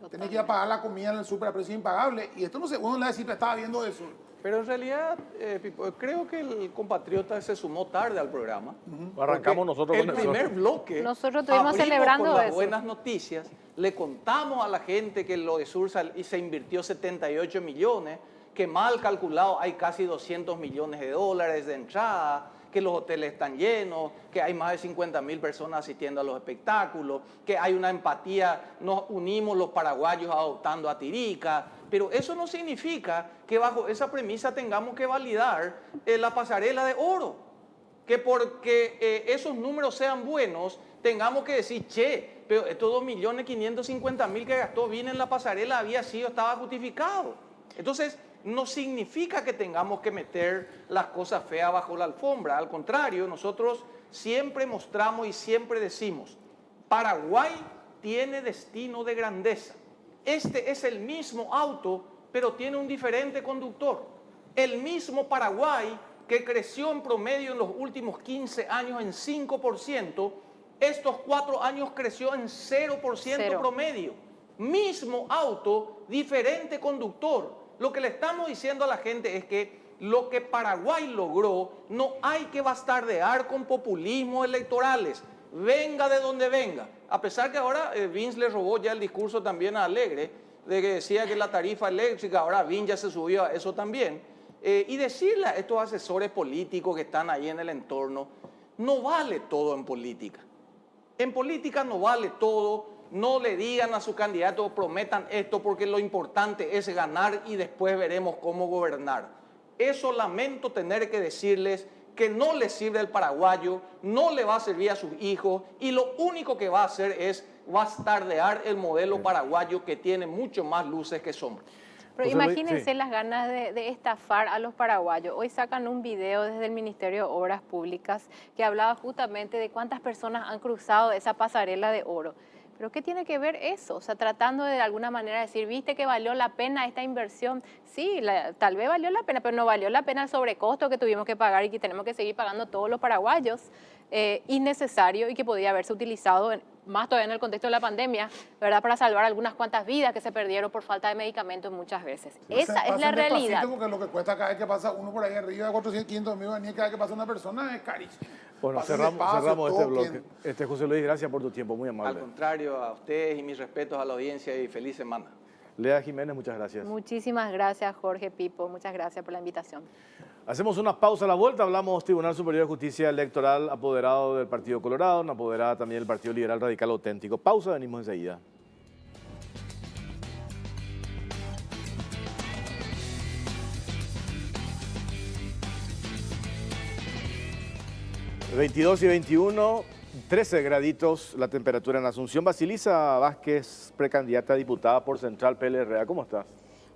tenés que ir a pagar la comida en el súper a precios impagables, y esto no se, uno le decir, estaba viendo eso. Pero en realidad, Pipo, creo que el compatriota se sumó tarde al programa. Arrancamos nosotros con el primer bloque. Nosotros estuvimos celebrando con las eso. buenas noticias. Le contamos a la gente que lo de Sur se invirtió 78 millones, que mal calculado hay casi 200 millones de dólares de entrada, que los hoteles están llenos, que hay más de 50.000 personas asistiendo a los espectáculos, que hay una empatía, nos unimos los paraguayos adoptando a Tirica, pero eso no significa que bajo esa premisa tengamos que validar la pasarela de oro, que porque esos números sean buenos, tengamos que decir, che, pero estos 2.550.000 que gastó bien en la pasarela estaba justificado. Entonces, no significa que tengamos que meter las cosas feas bajo la alfombra. Al contrario, nosotros siempre mostramos y siempre decimos, Paraguay tiene destino de grandeza. Este es el mismo auto, pero tiene un diferente conductor. El mismo Paraguay que creció en promedio en los últimos 15 años en 5%, estos 4 años creció en 0% promedio. mismo auto, diferente conductor. Lo que le estamos diciendo a la gente es que lo que Paraguay logró, no hay que bastardear con populismos electorales, venga de donde venga. A pesar que ahora Vince le robó ya el discurso también a Alegre, de que decía que la tarifa eléctrica, ahora Vince ya se subió a eso también. Y decirle a estos asesores políticos que están ahí en el entorno, no vale todo en política. En política no vale todo, no le digan a su candidato, prometan esto, porque lo importante es ganar y después veremos cómo gobernar. Eso lamento tener que decirles que no les sirve al paraguayo, no le va a servir a sus hijos y lo único que va a hacer es bastardear el modelo paraguayo que tiene mucho más luces que sombras. Pero José Luis, imagínense sí. las ganas de estafar a los paraguayos. Hoy sacan un video desde el Ministerio de Obras Públicas que hablaba justamente de cuántas personas han cruzado esa pasarela de oro. ¿Pero qué tiene que ver eso? O sea, tratando de alguna manera decir, viste que valió la pena esta inversión. Sí, tal vez valió la pena, pero no valió la pena el sobrecosto que tuvimos que pagar y que tenemos que seguir pagando todos los paraguayos, innecesario y que podía haberse utilizado más todavía en el contexto de la pandemia, ¿verdad? Para salvar algunas cuantas vidas que se perdieron por falta de medicamentos muchas veces. Esa es la realidad. Porque lo que cuesta cada vez que pasa uno por ahí arriba, 400, 500 mil guaraníes, cada vez que pasa una persona es carísimo. Bueno, Pasen cerramos despacio, este toquen. bloque. José Luis, gracias por tu tiempo, muy Al amable. contrario, a ustedes y mis respetos a la audiencia y feliz semana. Lea Jiménez, muchas gracias. Muchísimas gracias, Jorge, Pipo. Muchas gracias por la invitación. Hacemos una pausa a la vuelta, hablamos Tribunal Superior de Justicia Electoral, apoderado del Partido Colorado, una apoderada también del Partido Liberal Radical Auténtico. Pausa, venimos enseguida. ...22 y 21, 13 graditos la temperatura en Asunción. Basilisa Vázquez, precandidata a diputada por Central PLRA, ¿cómo estás?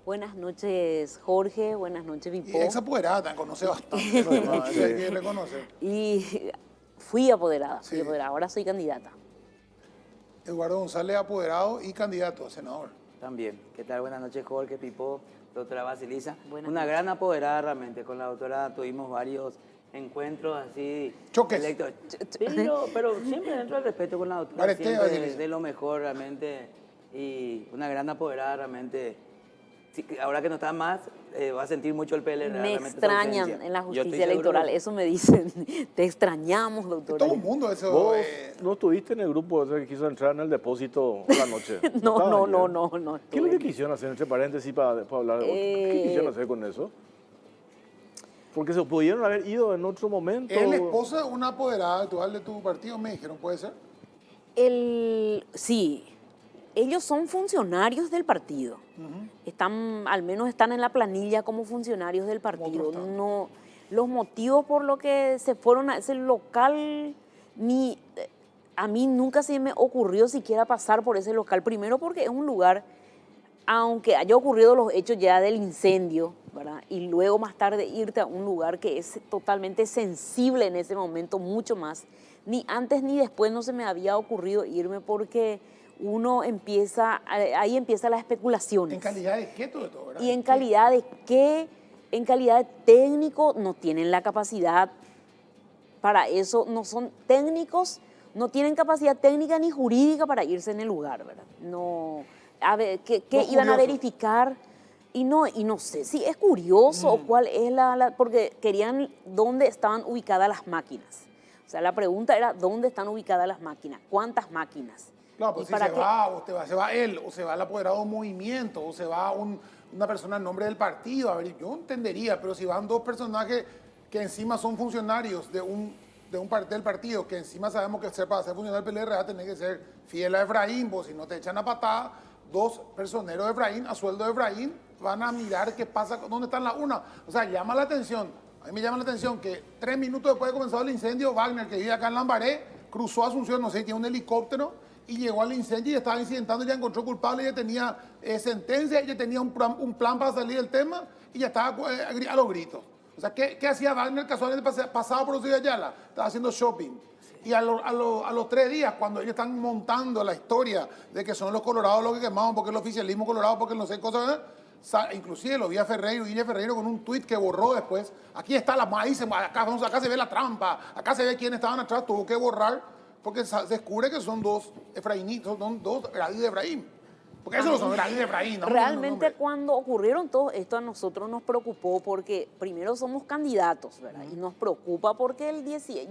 Buenas noches, Jorge. Buenas noches, Y Pipo. ex apoderada, conoce bastante. ¿No? Hay que reconocer. Y fui apoderada, Sí. ahora soy candidata. Eduardo González, apoderado y candidato a senador. También. ¿Qué tal? Buenas noches, Jorge, Pipo, doctora Basilisa. Buenas Una noches. gran apoderada realmente. Con la doctora tuvimos varios encuentros así. Choques. Pero siempre dentro del respeto con la doctora. Areteo, Siempre Basilisa. de lo mejor realmente. Y una gran apoderada realmente. Sí, ahora que no está más, va a sentir mucho el PLR. Me realmente su extrañan ausencia. en la Yo estoy justicia seguro electoral. que- Eso me dicen. Te extrañamos, doctora. Todo el mundo eso. ¿Vos no estuviste en el grupo ese que quiso entrar en el depósito por la noche? No, estabas no, ayer? no, no. ¿Qué es lo estuve. que quisieron hacer, entre paréntesis, para hablar de ¿Qué quisieron hacer con eso? Porque se pudieron haber ido en otro momento. ¿Es la esposa de una apoderada actual de tu partido? Me dijeron, ¿puede ser? Sí, ellos son funcionarios del partido. Al menos están en la planilla como funcionarios del partido. Otros tantos. No, los motivos por los que se fueron a ese local, a mí nunca se me ocurrió siquiera pasar por ese local. Primero porque es un lugar, aunque haya ocurrido los hechos ya del incendio, ¿verdad? Y luego más tarde irte a un lugar que es totalmente sensible en ese momento, mucho más. Ni antes ni después no se me había ocurrido irme porque ahí empieza la especulación. En calidad de qué todo esto, ¿verdad? Y en calidad de qué, en calidad de técnico, no tienen la capacidad para eso, no son técnicos, no tienen capacidad técnica ni jurídica para irse en el lugar, ¿verdad? No, a ver, ¿qué Los iban a curiosos. verificar? Y no sé si es curioso o cuál es porque querían dónde estaban ubicadas las máquinas. O sea, la pregunta era dónde están ubicadas las máquinas, cuántas máquinas. Claro, pues ¿Y si para se qué? va, o se va él, o se va el apoderado de un movimiento, o se va una persona en nombre del partido. A ver, yo entendería, pero si van dos personajes que encima son funcionarios de un parte del partido, que encima sabemos que para ser funcionario del PLRA tenés que ser fiel a Efraín, pues si no te echan a patada, dos personeros de Efraín, a sueldo de Efraín, van a mirar qué pasa, dónde están las urnas. O sea, llama la atención, a mí me llama la atención que 3 minutos después de comenzar el incendio, Wagner, que vive acá en Lambaré, cruzó Asunción, no sé, tiene un helicóptero, y llegó al incendio y estaba incidentando, ya encontró culpable, ya tenía sentencia, ya tenía un plan para salir del tema, y ya estaba a los gritos. O sea, ¿qué hacía Wagner casualmente pasaba por Ciudad Ayala? Estaba haciendo shopping. Y a los 3 días, cuando ellos están montando la historia de que son los colorados los que quemaban, porque el oficialismo colorado, porque no sé cosas, inclusive lo vi a Guille Ferreiro con un tuit que borró después. Aquí está ahí acá se ve la trampa, acá se ve quiénes estaban atrás, tuvo que borrar, porque se descubre que son dos efraínitos, son dos Gradí de Efraín. Porque eso lo son Efraín, Efraín. No, Realmente no, cuando ocurrieron todo esto a nosotros nos preocupó porque primero somos candidatos, ¿verdad? Y nos preocupa porque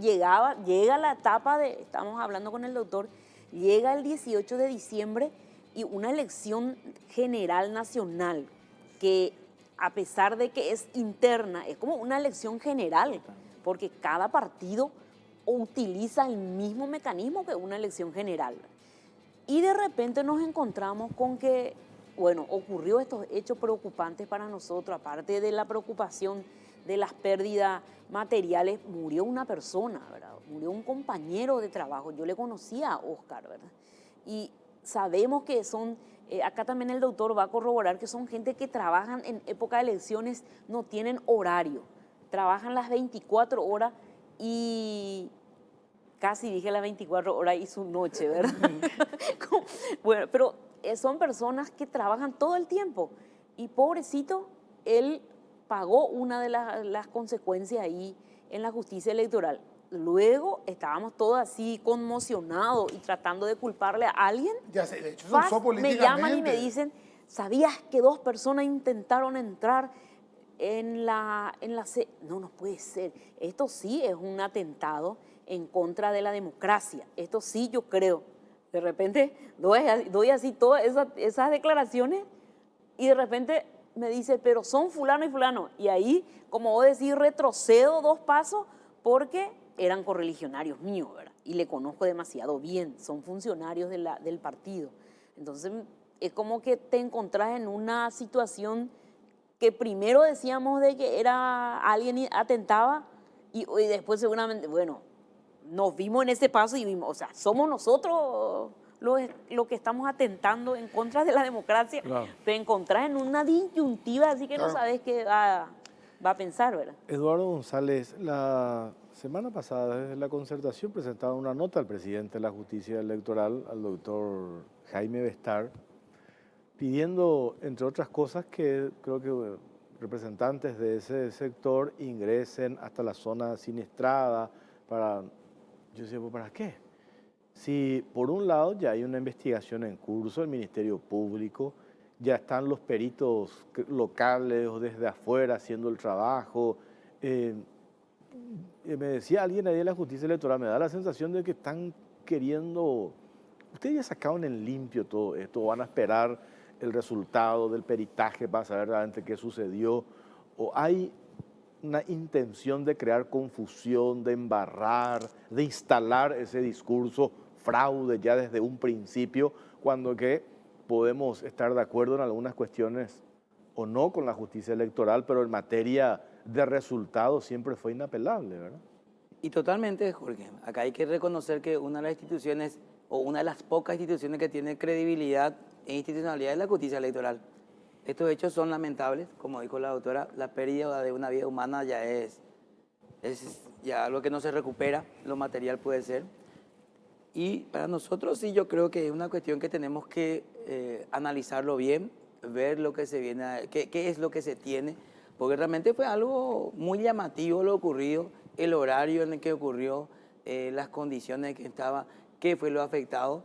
llega la etapa de, estamos hablando con el doctor, llega el 18 de diciembre y una elección general nacional que a pesar de que es interna, es como una elección general, porque cada partido utiliza el mismo mecanismo que una elección general. Y de repente nos encontramos con que, bueno, ocurrió estos hechos preocupantes para nosotros, aparte de la preocupación de las pérdidas materiales, murió una persona, ¿verdad? Murió un compañero de trabajo, yo le conocía a Oscar, ¿verdad? Y sabemos que son, acá también el doctor va a corroborar que son gente que trabajan en época de elecciones, no tienen horario, trabajan las 24 horas y casi dije las 24 horas y su noche, ¿verdad? Bueno, pero son personas que trabajan todo el tiempo y pobrecito, él pagó una de las consecuencias ahí en la justicia electoral. Luego estábamos todos así conmocionados y tratando de culparle a alguien. Ya sé, de hecho, se usó Me políticamente. llaman y me dicen, ¿sabías que 2 personas intentaron entrar en la No, no puede ser. Esto sí es un atentado en contra de la democracia. Esto sí yo creo. De repente doy así todas esas declaraciones y de repente me dice, pero son fulano y fulano. Y ahí, como vos decís, retrocedo 2 pasos porque eran correligionarios míos, ¿verdad? Y le conozco demasiado bien, son funcionarios del partido. Entonces, es como que te encontrás en una situación que primero decíamos de que era alguien atentaba y después seguramente, bueno, nos vimos en ese paso y vimos, o sea, somos nosotros los que estamos atentando en contra de la democracia. Claro. Te encontrás en una disyuntiva, así que no sabes qué va a pensar, ¿verdad? Eduardo González, la semana pasada desde la Concertación presentaron una nota al presidente de la Justicia Electoral, al doctor Jaime Bestar, pidiendo, entre otras cosas, que creo que representantes de ese sector ingresen hasta la zona siniestrada para... Yo decía, ¿para qué? Si por un lado ya hay una investigación en curso, el Ministerio Público, ya están los peritos locales o desde afuera haciendo el trabajo. Me decía alguien ahí de la justicia electoral, me da la sensación de que están queriendo... Ustedes ya sacaron en limpio todo esto, van a esperar el resultado del peritaje para saber realmente qué sucedió, o hay una intención de crear confusión, de embarrar, de instalar ese discurso fraude ya desde un principio, cuando que podemos estar de acuerdo en algunas cuestiones o no con la justicia electoral, pero en materia de resultados siempre fue inapelable, ¿verdad? Y totalmente, Jorge. Acá hay que reconocer que una de las instituciones, o una de las pocas instituciones que tiene credibilidad e institucionalidad es la justicia electoral. Estos hechos son lamentables, como dijo la doctora, la pérdida de una vida humana ya es ya algo que no se recupera, lo material puede ser. Y para nosotros sí, yo creo que es una cuestión que tenemos que analizarlo bien, ver lo que se viene, qué es lo que se tiene, porque realmente fue algo muy llamativo lo ocurrido, el horario en el que ocurrió, las condiciones en que estaba, qué fue lo afectado.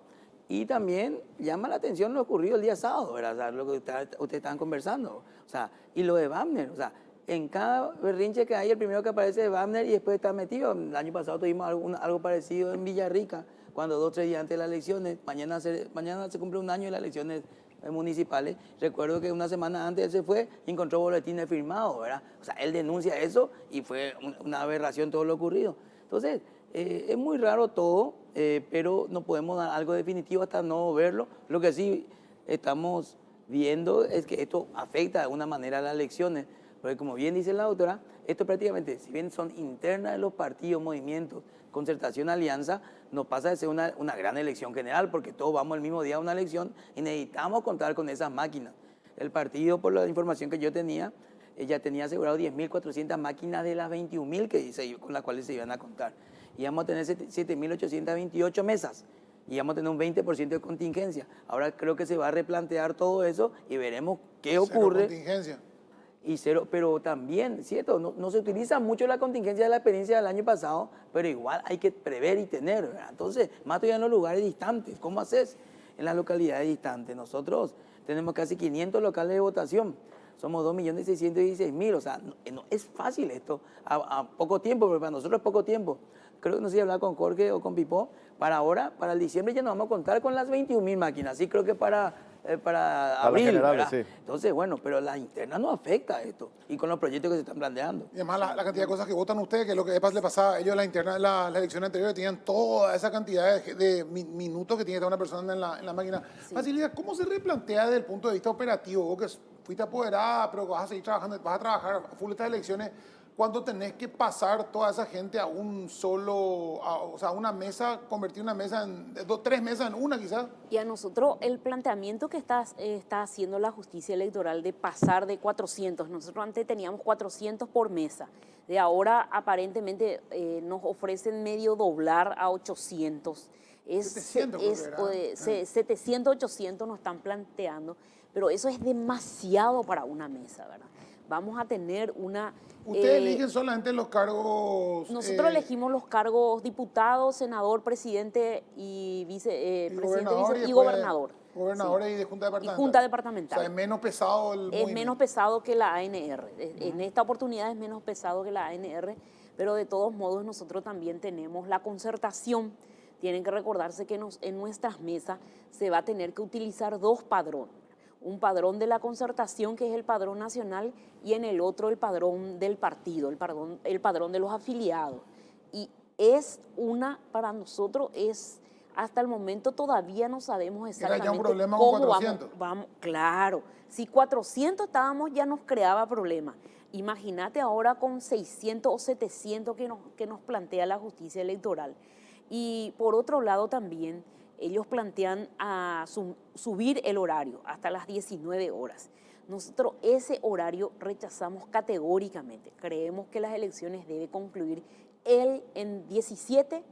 Y también llama la atención lo ocurrido el día sábado, ¿verdad? O sea, lo que ustedes estaban conversando. O sea, y lo de Wagner, o sea, en cada berrinche que hay, el primero que aparece es Wagner y después está metido. El año pasado tuvimos algo parecido en Villarrica, cuando 2 o 3 días antes de las elecciones, mañana se cumple un año de las elecciones municipales. Recuerdo que una semana antes él se fue y encontró boletines firmados, ¿verdad? O sea, él denuncia eso y fue una aberración todo lo ocurrido. Entonces, es muy raro todo, pero no podemos dar algo definitivo hasta no verlo. Lo que sí estamos viendo es que esto afecta de alguna manera a las elecciones, porque como bien dice la doctora, esto prácticamente, si bien son internas de los partidos, movimientos, concertación, alianza, no pasa de ser una gran elección general, porque todos vamos el mismo día a una elección y necesitamos contar con esas máquinas. El partido, por la información que yo tenía, ya tenía asegurado 10.400 máquinas de las 21.000 con las cuales se iban a contar. Y vamos a tener 7.828 mesas y vamos a tener un 20% de contingencia. Ahora creo que se va a replantear todo eso y veremos qué ocurre. Cero contingencia. Y cero, pero también, ¿cierto? No se utiliza mucho la contingencia de la experiencia del año pasado, pero igual hay que prever y tener, ¿verdad? Entonces, más todavía en los lugares distantes, ¿cómo haces? en las localidades distantes. Nosotros tenemos casi 500 locales de votación. Somos 2.616.000, o sea, no es fácil esto a poco tiempo, pero para nosotros es poco tiempo. Creo que no sé si hablar con Jorge o con Pipó, para ahora, para el diciembre ya nos vamos a contar con las 21.000 máquinas, así creo que para abril, generales, ¿verdad? sí. Entonces, bueno, pero la interna no afecta a esto, y con los proyectos que se están planteando. Y además la cantidad de cosas que votan ustedes, que es lo que le pasaba a ellos en la interna de la elección anterior, tenían toda esa cantidad de minutos que tiene que estar una persona en la máquina. Sí. Facilidad, ¿cómo se replantea desde el punto de vista operativo? Vos que fuiste apoderada, pero vas a seguir trabajando, vas a trabajar a full estas elecciones, cuando tenés que pasar toda esa gente a un solo, o sea, una mesa, convertir una mesa en, tres mesas en una quizás. Y a nosotros el planteamiento que está haciendo la justicia electoral de pasar de 400, nosotros antes teníamos 400 por mesa, de ahora aparentemente nos ofrecen medio doblar a 800. 700 creo que era. 700, 800 nos están planteando, pero eso es demasiado para una mesa, ¿verdad? Vamos a tener una... Ustedes eligen solamente los cargos... Nosotros elegimos los cargos diputado, senador, presidente y y gobernador. Gobernadores Sí. y de junta departamental. Y junta departamental. O sea, es menos pesado el Es movimiento. menos pesado que la ANR. En esta oportunidad es menos pesado que la ANR, pero de todos modos nosotros también tenemos la concertación. Tienen que recordarse que en nuestras mesas se va a tener que utilizar dos padrones. Un padrón de la concertación, que es el padrón nacional, y en el otro el padrón del partido, el padrón de los afiliados. Y para nosotros hasta el momento todavía no sabemos exactamente ¿Era ya un problema con cómo 400? Claro, si 400 estábamos ya nos creaba problema. Imagínate ahora con 600 o 700 que nos plantea la justicia electoral. Y por otro lado también, ellos plantean subir el horario hasta las 19 horas. Nosotros ese horario rechazamos categóricamente. Creemos que las elecciones deben concluir en 17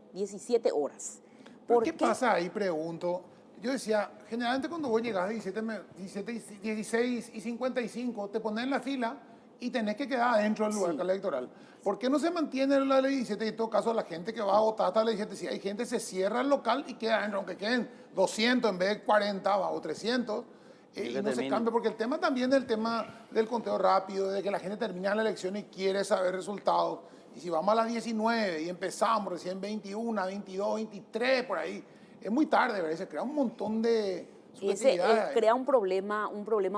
horas. ¿Pero qué pasa ahí? Pregunto. Yo decía, generalmente cuando vos llegás a 16 y 55, te pones en la fila y tenés que quedar adentro del lugar electoral. ¿Por qué no se mantiene la ley 17? Y en todo caso, la gente que va a votar hasta la ley 17, si hay gente se cierra el local y queda adentro, aunque queden 200 en vez de 40 o 300, y no se cambia, porque el tema también es el tema del conteo rápido, de que la gente termina la elección y quiere saber resultados. Y si vamos a las 19 y empezamos recién 21, 22, 23, por ahí, es muy tarde, ¿verdad? Se crea un montón de crea un problema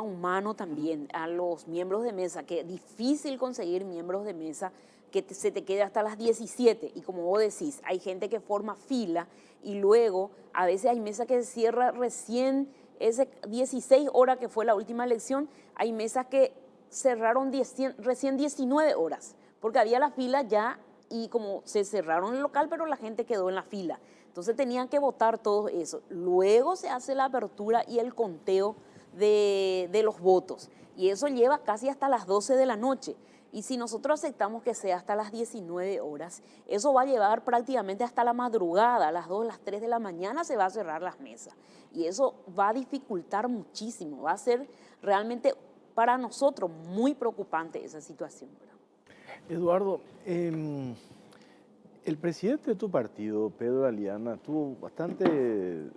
humano también a los miembros de mesa, que es difícil conseguir miembros de mesa que se te quede hasta las 17. Y como vos decís, hay gente que forma fila y luego a veces hay mesa que se cierra recién, ese 16 horas que fue la última elección, hay mesas que cerraron recién 19 horas, porque había la fila ya y como se cerraron el local, pero la gente quedó en la fila. Entonces tenían que votar todo eso. Luego se hace la apertura y el conteo de los votos. Y eso lleva casi hasta las 12 de la noche. Y si nosotros aceptamos que sea hasta las 19 horas, eso va a llevar prácticamente hasta la madrugada, a las 2, las 3 de la mañana se va a cerrar las mesas. Y eso va a dificultar muchísimo, va a ser realmente para nosotros muy preocupante esa situación, ¿verdad? Eduardo, el presidente de tu partido, Pedro Aliana, estuvo bastante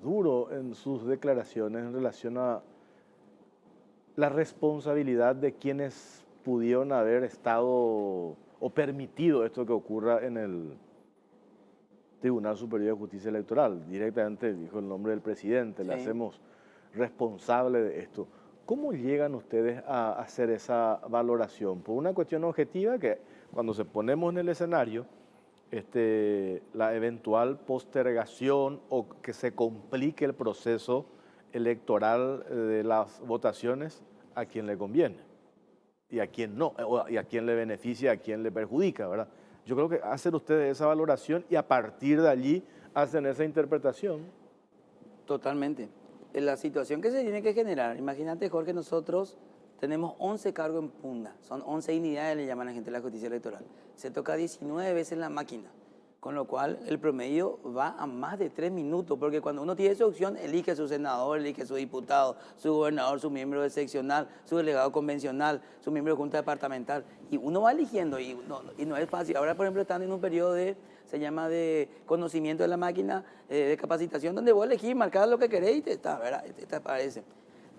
duro en sus declaraciones en relación a la responsabilidad de quienes pudieron haber estado o permitido esto que ocurra en el Tribunal Superior de Justicia Electoral. Directamente dijo el nombre del presidente, le hacemos responsable de esto. ¿Cómo llegan ustedes a hacer esa valoración? Por una cuestión objetiva que cuando se ponemos en el escenario, la eventual postergación o que se complique el proceso electoral de las votaciones, a quien le conviene y a quien no, y a quien le beneficia, a quien le perjudica, ¿verdad? Yo creo que hacen ustedes esa valoración y a partir de allí hacen esa interpretación. Totalmente. La situación que se tiene que generar, imagínate, Jorge, nosotros tenemos 11 cargos en pugna, son 11 unidades, le llaman a la gente de la justicia electoral. Se toca 19 veces la máquina, con lo cual el promedio va a más de 3 minutos, porque cuando uno tiene esa opción, elige a su senador, elige a su diputado, su gobernador, su miembro de seccional, su delegado convencional, su miembro de junta departamental, y uno va eligiendo, y no es fácil. Ahora, por ejemplo, están en un periodo de se llama de conocimiento de la máquina, de capacitación, donde vos elegís, marcar lo que querés y te está, ¿verdad? Te aparece.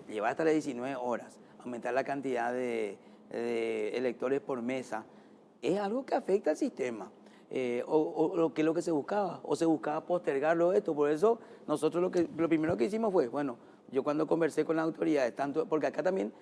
Llevar hasta las 19 horas, aumentar la cantidad de electores por mesa, es algo que afecta al sistema. O que es lo que se buscaba, o se buscaba postergarlo esto. Por eso nosotros lo primero que hicimos fue, bueno, yo cuando conversé con las autoridades, tanto, porque acá también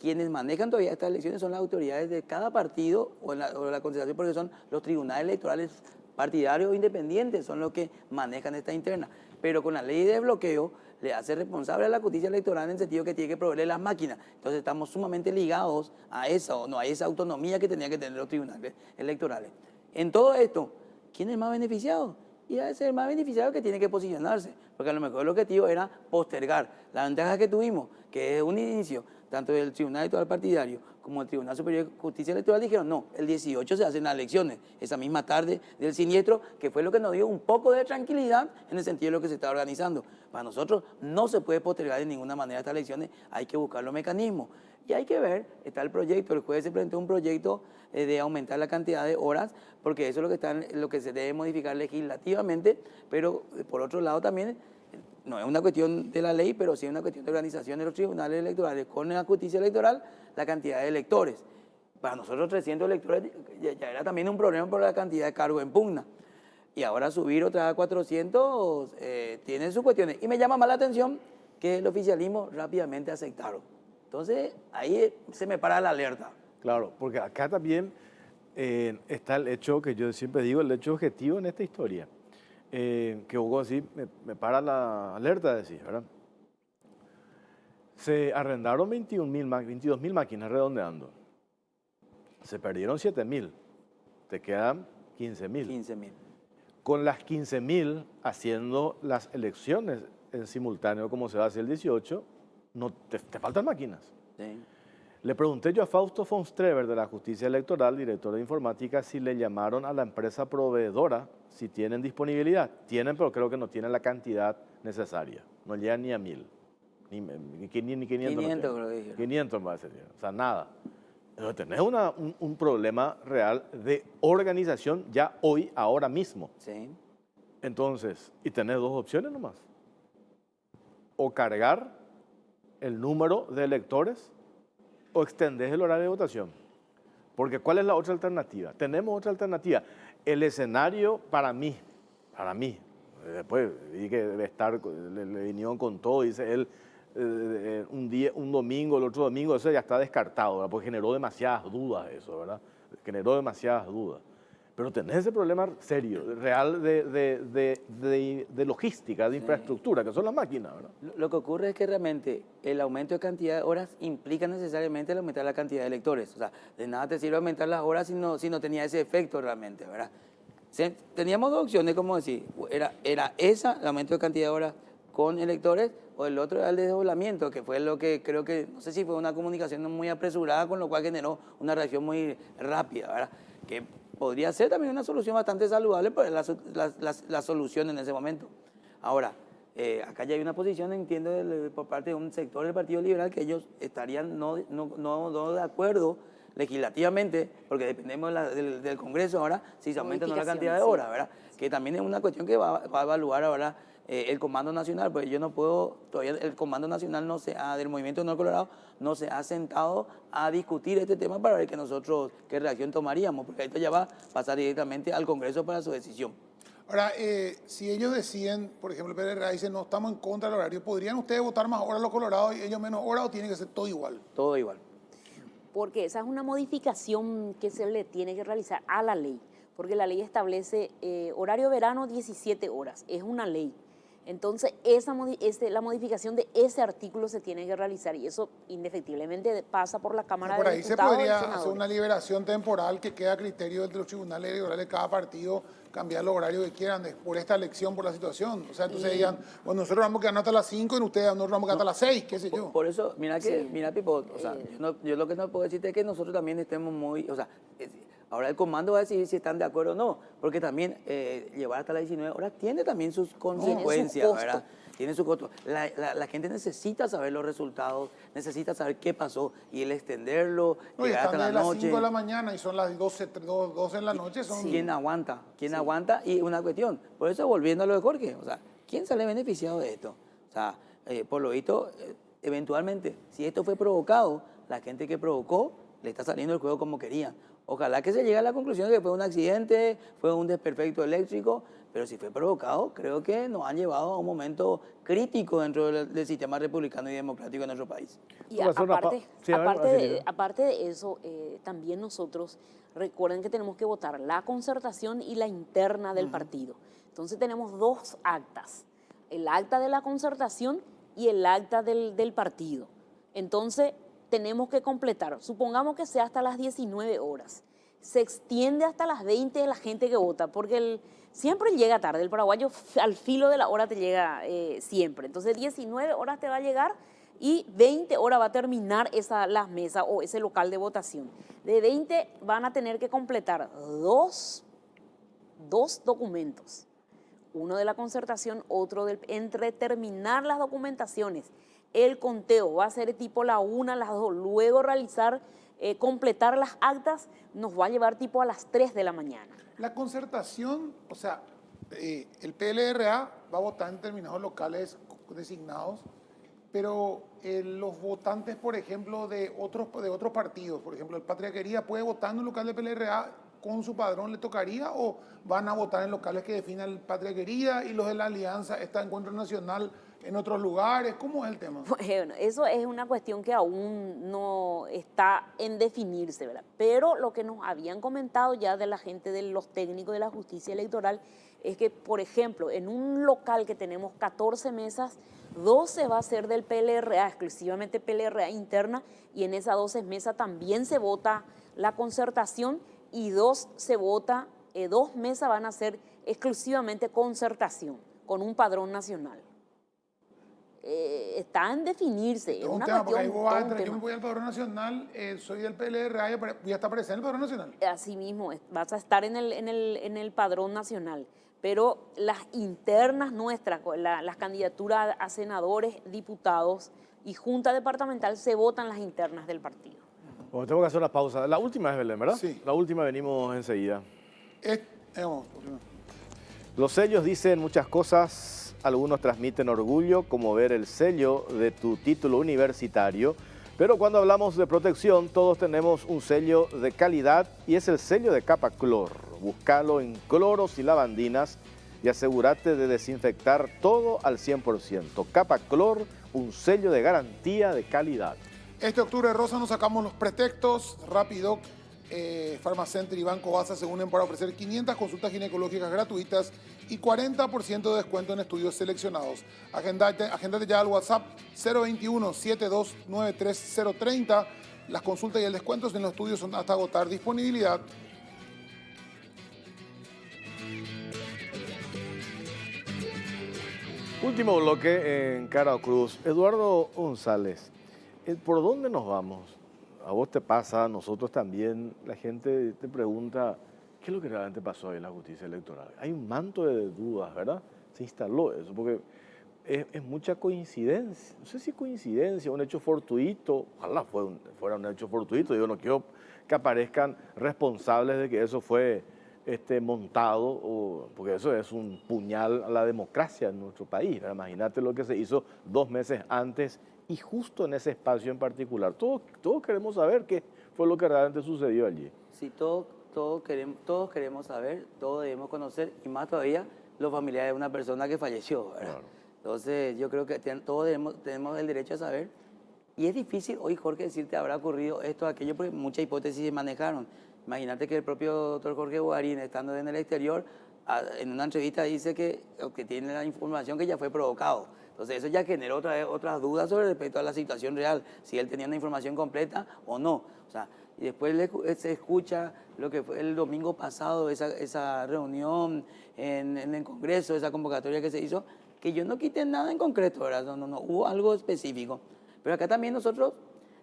quienes manejan todavía estas elecciones son las autoridades de cada partido o la concentración, porque son los tribunales electorales partidarios o independientes, son los que manejan esta interna. Pero con la ley de bloqueo le hace responsable a la justicia electoral en el sentido que tiene que proveerle las máquinas. Entonces estamos sumamente ligados a esa, o no, a esa autonomía que tenían que tener los tribunales electorales. En todo esto, ¿quién es el más beneficiado? Y a ser el más beneficiado que tiene que posicionarse, porque a lo mejor el objetivo era postergar. La ventaja que tuvimos, que es un inicio, tanto del Tribunal Electoral Partidario como el Tribunal Superior de Justicia Electoral, dijeron, no, el 18 se hacen las elecciones, esa misma tarde del siniestro, que fue lo que nos dio un poco de tranquilidad en el sentido de lo que se está organizando. Para nosotros no se puede postergar de ninguna manera estas elecciones, hay que buscar los mecanismos. Y hay que ver, está el proyecto, el jueves se presentó un proyecto de aumentar la cantidad de horas, porque eso es lo que se debe modificar legislativamente, pero por otro lado también, no es una cuestión de la ley, pero sí es una cuestión de organización de los tribunales electorales con la justicia electoral, la cantidad de electores. Para nosotros 300 electores ya era también un problema por la cantidad de cargos en pugna. Y ahora subir otra vez a 400 tiene sus cuestiones. Y me llama más la atención que el oficialismo rápidamente aceptaron. Entonces, ahí se me para la alerta. Claro, porque acá también está el hecho que yo siempre digo, el hecho objetivo en esta historia. Que vos así me para la alerta, decís, ¿verdad? Se arrendaron 22.000 máquinas redondeando. Se perdieron 7.000. Te quedan 15.000. 15.000. Con las 15.000 haciendo las elecciones en simultáneo como se va a hacer el 18, no, te faltan máquinas. Sí. Le pregunté yo a Fausto von Streber de la Justicia Electoral, director de informática, si le llamaron a la empresa proveedora, si tienen disponibilidad. Tienen, pero creo que no tienen la cantidad necesaria. No llegan ni a 1.000. Ni 500. 500 creo que dijeron. 500 más, o sea, nada. Entonces tenés un problema real de organización ya hoy, ahora mismo. Sí. Entonces, y tenés dos opciones nomás. O cargar el número de electores o extendés el horario de votación. Porque ¿cuál es la otra alternativa? Tenemos otra alternativa. El escenario para mí, después vi que debe estar, le vinieron con todo, dice él, un domingo, el otro domingo, eso ya está descartado, ¿verdad? Porque generó demasiadas dudas eso, ¿verdad? Generó demasiadas dudas. Pero tenés ese problema serio, real de logística, de infraestructura, que son las máquinas, ¿verdad? Lo que ocurre es que realmente el aumento de cantidad de horas implica necesariamente el aumentar la cantidad de electores. O sea, de nada te sirve aumentar las horas si no tenía ese efecto realmente, ¿verdad? Teníamos dos opciones, como decir, era esa, el aumento de cantidad de horas con electores, o el otro era el desdoblamiento, que fue lo que creo que, no sé si fue una comunicación muy apresurada, con lo cual generó una reacción muy rápida, ¿verdad? Que podría ser también una solución bastante saludable, pero la solución en ese momento. Ahora, acá ya hay una posición, entiendo, por parte de un sector del Partido Liberal, que ellos estarían no de acuerdo legislativamente, porque dependemos del Congreso ahora, si se aumenta o no la cantidad de horas, ¿verdad? Que también es una cuestión que va a evaluar ahora el Comando Nacional, porque yo no puedo, todavía el Comando Nacional del Movimiento No Colorado no se ha sentado a discutir este tema para ver qué reacción tomaríamos, porque esto ya va a pasar directamente al Congreso para su decisión. Ahora, si ellos deciden, por ejemplo, el PLR dice no estamos en contra del horario, ¿podrían ustedes votar más horas los colorados y ellos menos horas o tiene que ser todo igual? Todo igual. Porque esa es una modificación que se le tiene que realizar a la ley, porque la ley establece horario verano 17 horas, es una ley. Entonces, la modificación de ese artículo se tiene que realizar y eso indefectiblemente pasa por la Cámara de Diputados. Por ahí se podría y senadores. hacer una liberación temporal que queda a criterio de los tribunales electorales de cada partido, cambiar los horarios que quieran por esta elección, por la situación. O sea, entonces digan, bueno, nosotros vamos a quedar hasta las 5 y nosotros vamos a quedar hasta las 6, qué sé yo. Por eso, mira Pipo, o sea, yo lo que no puedo decirte es que nosotros también estemos muy, o sea, Ahora el comando va a decidir si están de acuerdo o no, porque también llevar hasta las 19 horas tiene también sus consecuencias, costo. ¿verdad? Tiene su costo. La gente necesita saber los resultados, necesita saber qué pasó y el extenderlo, No, y llegar están hasta de la las noche. 5 de la mañana y son las 12 en la noche. Son... ¿Quién aguanta? ¿Quién aguanta? Y una cuestión, por eso volviendo a lo de Jorge, o sea, ¿quién sale beneficiado de esto? O sea, por lo visto, eventualmente, si esto fue provocado, la gente que provocó le está saliendo el juego como quería. Ojalá que se llegue a la conclusión de que fue un accidente, fue un desperfecto eléctrico, pero si fue provocado, creo que nos han llevado a un momento crítico dentro del sistema republicano y democrático de nuestro país. Y Vamos a hacer una aparte, sí, a ver, Angélica. aparte de eso, también nosotros, recuerden que tenemos que votar la concertación y la interna del partido. Entonces tenemos dos actas, el acta de la concertación y el acta del partido. Entonces tenemos que completar, supongamos que sea hasta las 19 horas, se extiende hasta las 20 de la gente que vota, porque siempre llega tarde, el paraguayo al filo de la hora te llega siempre. Entonces 19 horas te va a llegar y 20 horas va a terminar la mesa o ese local de votación. De 20 van a tener que completar dos documentos, uno de la concertación, otro entre terminar las documentaciones. El conteo va a ser tipo la 1, las 2, luego realizar, completar las actas, nos va a llevar tipo a las 3 de la mañana. La concertación, o sea, el PLRA va a votar en determinados locales designados, pero los votantes, por ejemplo, de otros partidos, por ejemplo, el Patria Querida, ¿puede votar en un local de PLRA con su padrón, le tocaría, o van a votar en locales que definan el Patria Querida y los de la Alianza, este encuentro nacional en otros lugares? ¿Cómo es el tema? Bueno, eso es una cuestión que aún no está en definirse, ¿verdad? Pero lo que nos habían comentado ya de la gente, de los técnicos de la justicia electoral, es que, por ejemplo, en un local que tenemos 14 mesas, 12 va a ser del PLRA, exclusivamente PLRA interna, y en esas 12 mesas también se vota la concertación y 2 mesas van a ser exclusivamente concertación, con un padrón nacional. Está en definirse. Es un tema, porque ahí yo me voy al padrón nacional, soy del PLRA y voy a estar presente en el padrón nacional. Así mismo, vas a estar en el padrón nacional, pero las internas nuestras, las candidaturas a senadores, diputados y junta departamental, se votan las internas del partido. Bueno, tengo que hacer una pausa. La última es Belén, ¿verdad? Sí. La última venimos enseguida. Vamos. Los sellos dicen muchas cosas, algunos transmiten orgullo, como ver el sello de tu título universitario, pero cuando hablamos de protección, todos tenemos un sello de calidad y es el sello de Capaclor. Búscalo en cloros y lavandinas y asegúrate de desinfectar todo al 100%. Capaclor, un sello de garantía de calidad. Este octubre rosa nos sacamos los pretextos. Rapidoc, Pharmacenter y Banco Basa se unen para ofrecer 500 consultas ginecológicas gratuitas y 40% de descuento en estudios seleccionados. Agéndate ya al WhatsApp 021-7293-030. Las consultas y el descuento en los estudios son hasta agotar disponibilidad. Último bloque en Cara Cruz. Eduardo González, ¿por dónde nos vamos? A vos te pasa, a nosotros también. La gente te pregunta, ¿qué es lo que realmente pasó en la justicia electoral? Hay un manto de dudas, ¿verdad? Se instaló eso, porque es mucha coincidencia. No sé si coincidencia, un hecho fortuito. Ojalá fuera un hecho fortuito. Yo no quiero que aparezcan responsables de que eso fue montado, porque eso es un puñal a la democracia en nuestro país. Imagínate lo que se hizo 2 meses antes y justo en ese espacio en particular. Todos queremos saber qué fue lo que realmente sucedió allí. Sí, todos queremos saber, todos debemos conocer, y más todavía los familiares de una persona que falleció, ¿verdad? Claro. Entonces yo creo que todos tenemos el derecho a saber. Y es difícil hoy, Jorge, decirte habrá ocurrido esto o aquello, porque muchas hipótesis se manejaron. Imagínate que el propio doctor Jorge Bogarín, estando en el exterior, en una entrevista dice que tiene la información que ya fue provocado. Entonces eso ya generó otras dudas sobre respecto a la situación real, si él tenía una información completa o no. O sea, y después se escucha lo que fue el domingo pasado, esa reunión en el Congreso, esa convocatoria que se hizo, que yo no quité nada en concreto, ¿verdad? No, hubo algo específico. Pero acá también nosotros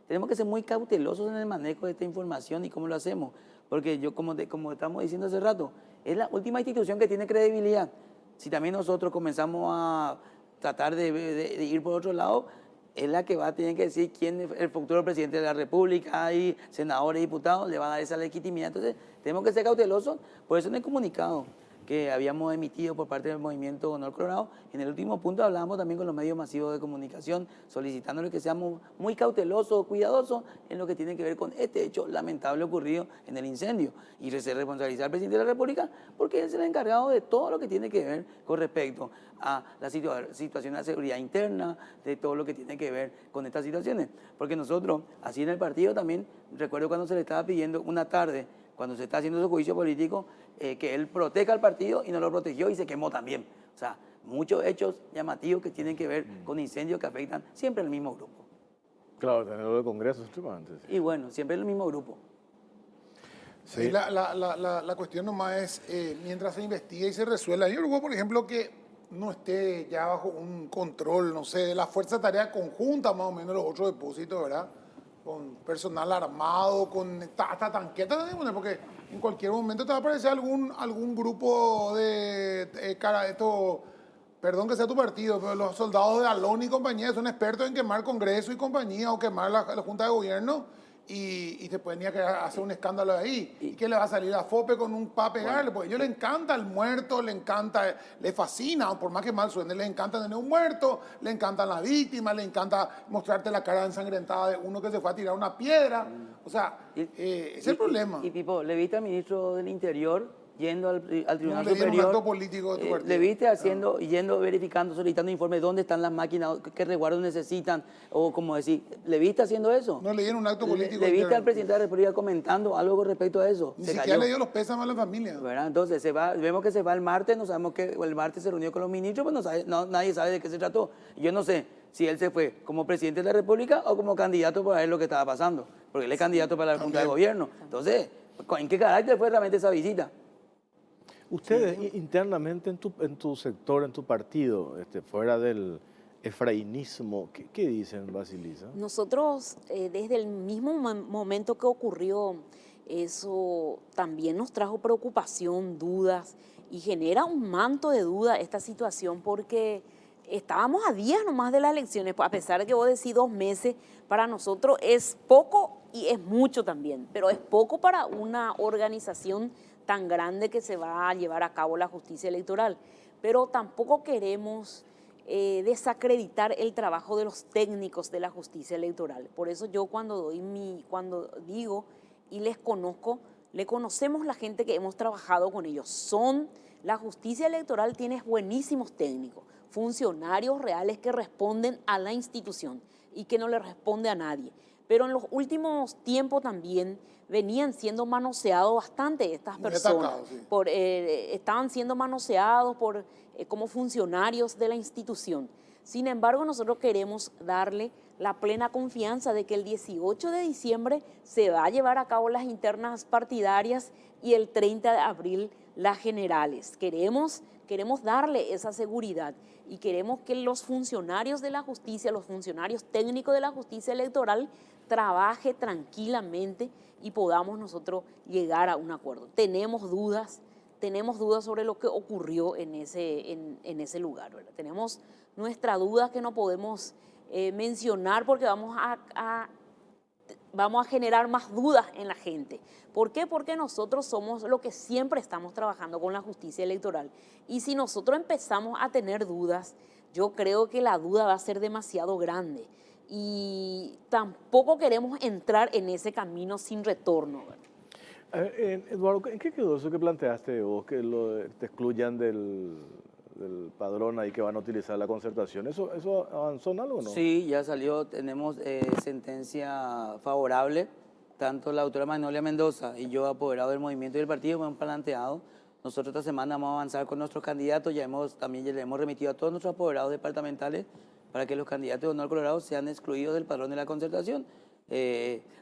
tenemos que ser muy cautelosos en el manejo de esta información y cómo lo hacemos. Porque yo, como estamos diciendo hace rato, es la última institución que tiene credibilidad. Si también nosotros comenzamos a tratar de ir por otro lado, es la que va a tener que decir quién es el futuro presidente de la República, y senadores, diputados, le va a dar esa legitimidad. Entonces, tenemos que ser cautelosos. Por eso en el comunicado que habíamos emitido por parte del Movimiento Honor Colorado, en el último punto hablábamos también con los medios masivos de comunicación, solicitándoles que seamos muy cautelosos, cuidadosos en lo que tiene que ver con este hecho lamentable ocurrido en el incendio. Y se responsabiliza al presidente de la República porque él es el encargado de todo lo que tiene que ver con respecto a la situación de seguridad interna, de todo lo que tiene que ver con estas situaciones. Porque nosotros, así en el partido también, recuerdo cuando se le estaba pidiendo una tarde, cuando se está haciendo su juicio político, que él proteja al partido, y no lo protegió y se quemó también. O sea, muchos hechos llamativos que tienen que ver con incendios que afectan siempre al mismo grupo. Claro, tenerlo de Congreso es extremadamente. Y bueno, siempre el mismo grupo. Sí, la cuestión nomás es, mientras se investiga y se resuelve, yo creo, por ejemplo, que no esté ya bajo un control, no sé, de la Fuerza de Tarea Conjunta, más o menos los otros depósitos, ¿verdad? Con personal armado, con hasta tanquetas, porque en cualquier momento te va a aparecer algún grupo de cara, perdón que sea tu partido, pero los soldados de Alón y compañía son expertos en quemar Congreso y compañía, o quemar la Junta de Gobierno, y te pueden ir a hacer un escándalo ahí. ¿Y qué le va a salir a FOPE con un pa pegarle? Porque a ellos les encanta el muerto, le encanta, le fascina, por más que mal suene, les encanta tener un muerto, le encantan las víctimas, le encanta mostrarte la cara ensangrentada de uno que se fue a tirar una piedra. O sea, ese es el problema. Y Pipo, ¿le viste al ministro del Interior yendo al Tribunal No, le dieron un Superior? acto político de tu partido. ¿Le viste haciendo, yendo, verificando, solicitando informes dónde están las máquinas, qué resguardos necesitan? O como decir, ¿le viste haciendo eso? No le dieron un acto político. ¿Le viste interno. al presidente de la República comentando algo con respecto a eso? Ni Se siquiera cayó. le dio los pésames a la familia. ¿Verdad? Entonces vemos que se va el martes, no sabemos que el martes se reunió con los ministros, pues nadie sabe de qué se trató. Yo no sé si él se fue como presidente de la República o como candidato para ver lo que estaba pasando, porque él es candidato para la Junta de Gobierno. Entonces, ¿en qué carácter fue realmente esa visita? Ustedes internamente en tu sector, en tu partido, fuera del efrainismo, ¿qué dicen, Basilisa? Nosotros, desde el mismo momento que ocurrió eso, también nos trajo preocupación, dudas, y genera un manto de duda esta situación, porque estábamos a días nomás de las elecciones, a pesar de que vos decís 2 meses, para nosotros es poco y es mucho también, pero es poco para una organización tan grande que se va a llevar a cabo la justicia electoral. Pero tampoco queremos desacreditar el trabajo de los técnicos de la justicia electoral. Por eso yo cuando digo y les conozco, le conocemos la gente que hemos trabajado con ellos. La justicia electoral tiene buenísimos técnicos, funcionarios reales que responden a la institución y que no le responde a nadie. Pero en los últimos tiempos también venían siendo manoseados bastante estas personas. Atacados, sí. Estaban siendo manoseados como funcionarios de la institución. Sin embargo, nosotros queremos darle la plena confianza de que el 18 de diciembre se va a llevar a cabo las internas partidarias y el 30 de abril las generales. Queremos darle esa seguridad y queremos que los funcionarios de la justicia, los funcionarios técnicos de la justicia electoral, trabaje tranquilamente y podamos nosotros llegar a un acuerdo. Tenemos dudas sobre lo que ocurrió en ese lugar, ¿verdad? Tenemos nuestras dudas que no podemos mencionar porque vamos a generar más dudas en la gente. ¿Por qué? Porque nosotros somos lo que siempre estamos trabajando con la justicia electoral. Y si nosotros empezamos a tener dudas, yo creo que la duda va a ser demasiado grande. Y tampoco queremos entrar en ese camino sin retorno, ¿verdad? A ver, Eduardo, ¿en qué quedó eso que planteaste vos, que te excluyan del padrón ahí que van a utilizar la concertación? ¿Eso avanzó en algo o no? Sí, ya salió, tenemos sentencia favorable, tanto la doctora Magnolia Mendoza y yo, apoderado del movimiento y del partido, me han planteado. Nosotros esta semana vamos a avanzar con nuestros candidatos, también le hemos remitido a todos nuestros apoderados departamentales para que los candidatos de Honor Colorado sean excluidos del padrón de la concertación.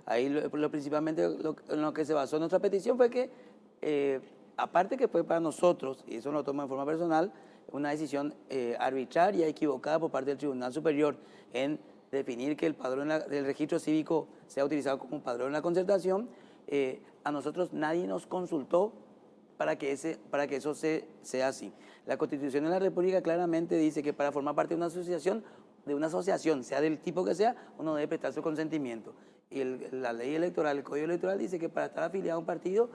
Ahí principalmente en lo que se basó nuestra petición fue que, aparte que fue para nosotros, y eso lo tomo en forma personal, una decisión arbitraria, equivocada por parte del Tribunal Superior en definir que el padrón del registro cívico sea utilizado como un padrón en la concertación, a nosotros nadie nos consultó para que eso sea así. La Constitución de la República claramente dice que para formar parte de una asociación, sea del tipo que sea, uno debe prestar su consentimiento. Y la ley electoral, el Código Electoral dice que para estar afiliado a un partido,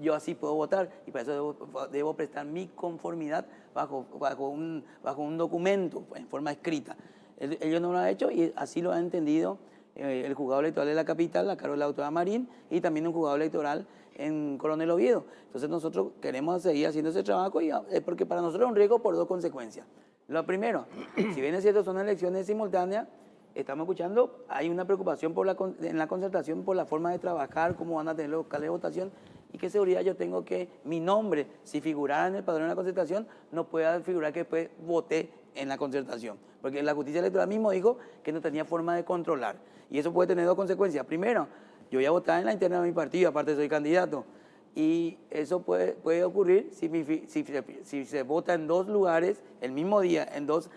yo así puedo votar y para eso debo prestar mi conformidad bajo un documento en forma escrita. Ellos no lo han hecho y así lo ha entendido el juzgado electoral de la capital, a cargo de la doctora Marín, y también un juzgado electoral en Coronel Oviedo. Entonces nosotros queremos seguir haciendo ese trabajo porque para nosotros es un riesgo por dos consecuencias. Lo primero, si bien es cierto son elecciones simultáneas, estamos escuchando, hay una preocupación en la concertación por la forma de trabajar, cómo van a tener los locales de votación y qué seguridad yo tengo que mi nombre, si figurara en el padrón de la concertación, no pueda figurar que después voté en la concertación. Porque la justicia electoral mismo dijo que no tenía forma de controlar. Y eso puede tener dos consecuencias. Primero, yo voy a votar en la interna de mi partido, aparte soy candidato. Y eso puede ocurrir si se vota en dos lugares el mismo día, en dos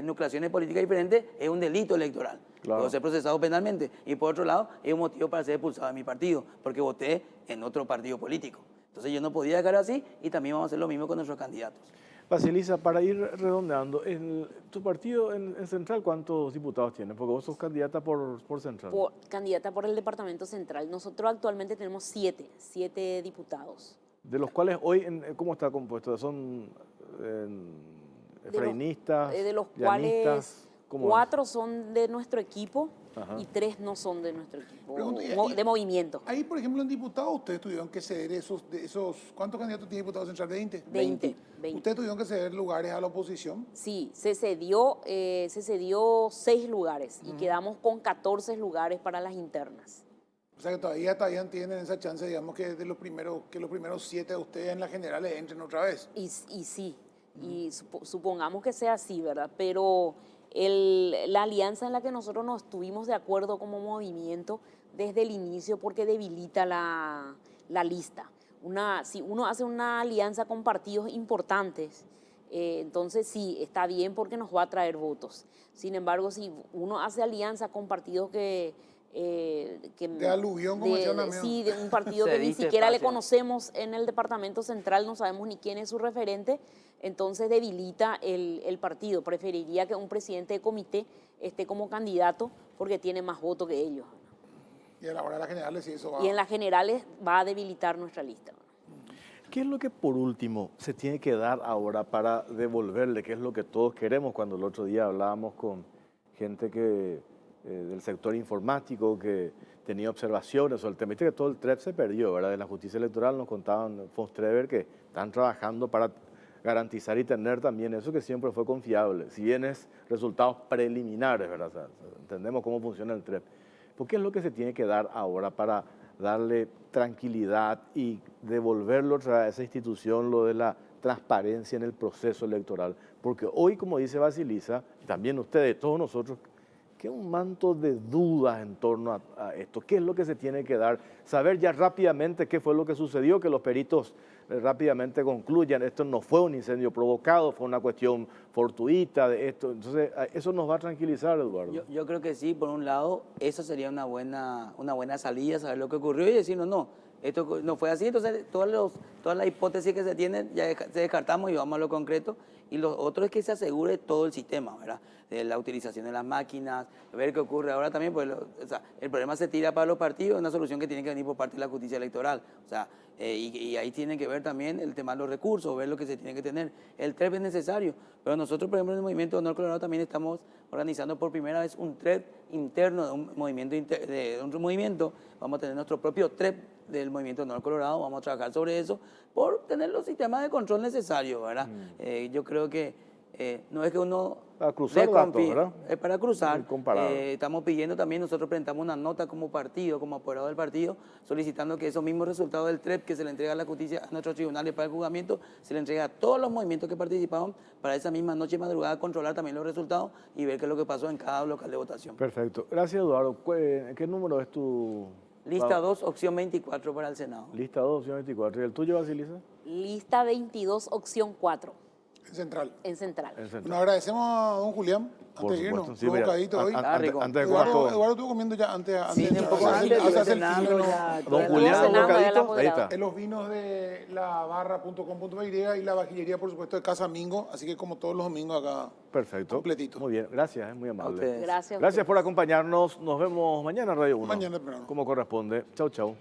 nucleaciones políticas diferentes, es un delito electoral. Claro. Puedo ser procesado penalmente. Y por otro lado, es un motivo para ser expulsado de mi partido, porque voté en otro partido político. Entonces yo no podía dejar así y también vamos a hacer lo mismo con nuestros candidatos. Basilisa, para ir redondeando, en tu partido en Central, ¿cuántos diputados tienes? Porque vos sos candidata por Central. Candidata por el Departamento Central. Nosotros actualmente tenemos siete diputados. De los cuales hoy, ¿cómo está compuesto? ¿Son efrainistas, De los llanistas? cuales ¿Cómo 4 son de nuestro equipo. Ajá. Y 3 no son de nuestro equipo, Pregunto, de movimiento. Ahí, por ejemplo, en diputados, ustedes tuvieron que ceder esos ¿cuántos candidatos tiene diputados central? 20. 20. ¿Ustedes tuvieron que ceder lugares a la oposición? Sí, se cedió 6 lugares y quedamos con 14 lugares para las internas. O sea que todavía tienen esa chance, digamos, que los primeros 7 de ustedes en las generales entren otra vez. Y sí, y supongamos que sea así, ¿verdad? Pero la alianza en la que nosotros nos estuvimos de acuerdo como movimiento desde el inicio porque debilita la lista. Si uno hace una alianza con partidos importantes, entonces sí, está bien porque nos va a traer votos. Sin embargo, si uno hace alianza con partidos que de aluvión, como decían amigos. Sí, de un partido que ni siquiera le conocemos en el Departamento Central, no sabemos ni quién es su referente, entonces debilita el partido. Preferiría que un presidente de comité esté como candidato porque tiene más votos que ellos. Y a la hora de las generales, sí, eso va. Y en las generales va a debilitar nuestra lista. ¿Qué es lo que por último se tiene que dar ahora para devolverle? ¿Qué es lo que todos queremos? Cuando el otro día hablábamos con gente del sector informático que tenía observaciones sobre el tema. Viste que todo el TREP se perdió, ¿verdad? De la justicia electoral nos contaban Fonstreber que están trabajando para garantizar y tener también eso que siempre fue confiable, si bien es resultados preliminares, ¿verdad? O sea, entendemos cómo funciona el TREP. ¿Por qué es lo que se tiene que dar ahora para darle tranquilidad y devolverlo a esa institución, lo de la transparencia en el proceso electoral? Porque hoy, como dice Basilisa, y también ustedes, todos nosotros, que un manto de dudas en torno a esto. ¿Qué es lo que se tiene que dar? Saber ya rápidamente qué fue lo que sucedió, que los peritos rápidamente concluyan, esto no fue un incendio provocado, fue una cuestión fortuita de esto. Entonces, eso nos va a tranquilizar, Eduardo. Yo creo que sí, por un lado, eso sería una buena salida, saber lo que ocurrió y decirnos, no, esto no fue así. Entonces, todas las hipótesis que se tienen ya se descartamos y vamos a lo concreto. Y lo otro es que se asegure todo el sistema, ¿verdad? De la utilización de las máquinas, ver qué ocurre ahora también, pues el problema se tira para los partidos, es una solución que tiene que venir por parte de la justicia electoral. O sea, y ahí tiene que ver también el tema de los recursos, ver lo que se tiene que tener. El TREP es necesario, pero nosotros, por ejemplo, en el Movimiento Honor Colorado también estamos organizando por primera vez un TREP interno de un movimiento. Vamos a tener nuestro propio TREP del Movimiento Honor Colorado, vamos a trabajar sobre eso por tener los sistemas de control necesarios, ¿verdad? Yo creo que no es que uno para cruzar datos, ¿verdad? Es para cruzar. Estamos pidiendo también, nosotros presentamos una nota como partido, como apoderado del partido, solicitando que esos mismos resultados del TREP que se le entrega a la justicia, a nuestros tribunales para el juzgamiento, se le entrega a todos los movimientos que participaron para esa misma noche y madrugada controlar también los resultados y ver qué es lo que pasó en cada local de votación. Perfecto. Gracias, Eduardo. ¿Qué número es tu...? Lista 2, opción 24 para el Senado. Lista 2, opción 24. ¿Y el tuyo, Basilisa? Lista 22, opción 4. Central. en Central. En Central. Bueno, agradecemos a don Julián, Por antes de irnos, supuesto. Sí, mira, provocadito hoy. antes de comer todo. Eduardo estuvo comiendo ya antes Sí, de un poco hace- antes, hace el cenando fino, ya. Don Julián, cenando, un ya la bocadito. Ahí apoderado. está. en los vinos de la barra.com.py y la vajillería, por supuesto, de Casa Mingo. Así que como todos los domingos acá, Perfecto. completito. Muy bien, gracias, es muy amable. ustedes. Gracias. a Gracias ustedes. por acompañarnos. Nos vemos mañana en Radio 1. Mañana temprano. Como corresponde. Chau, chau.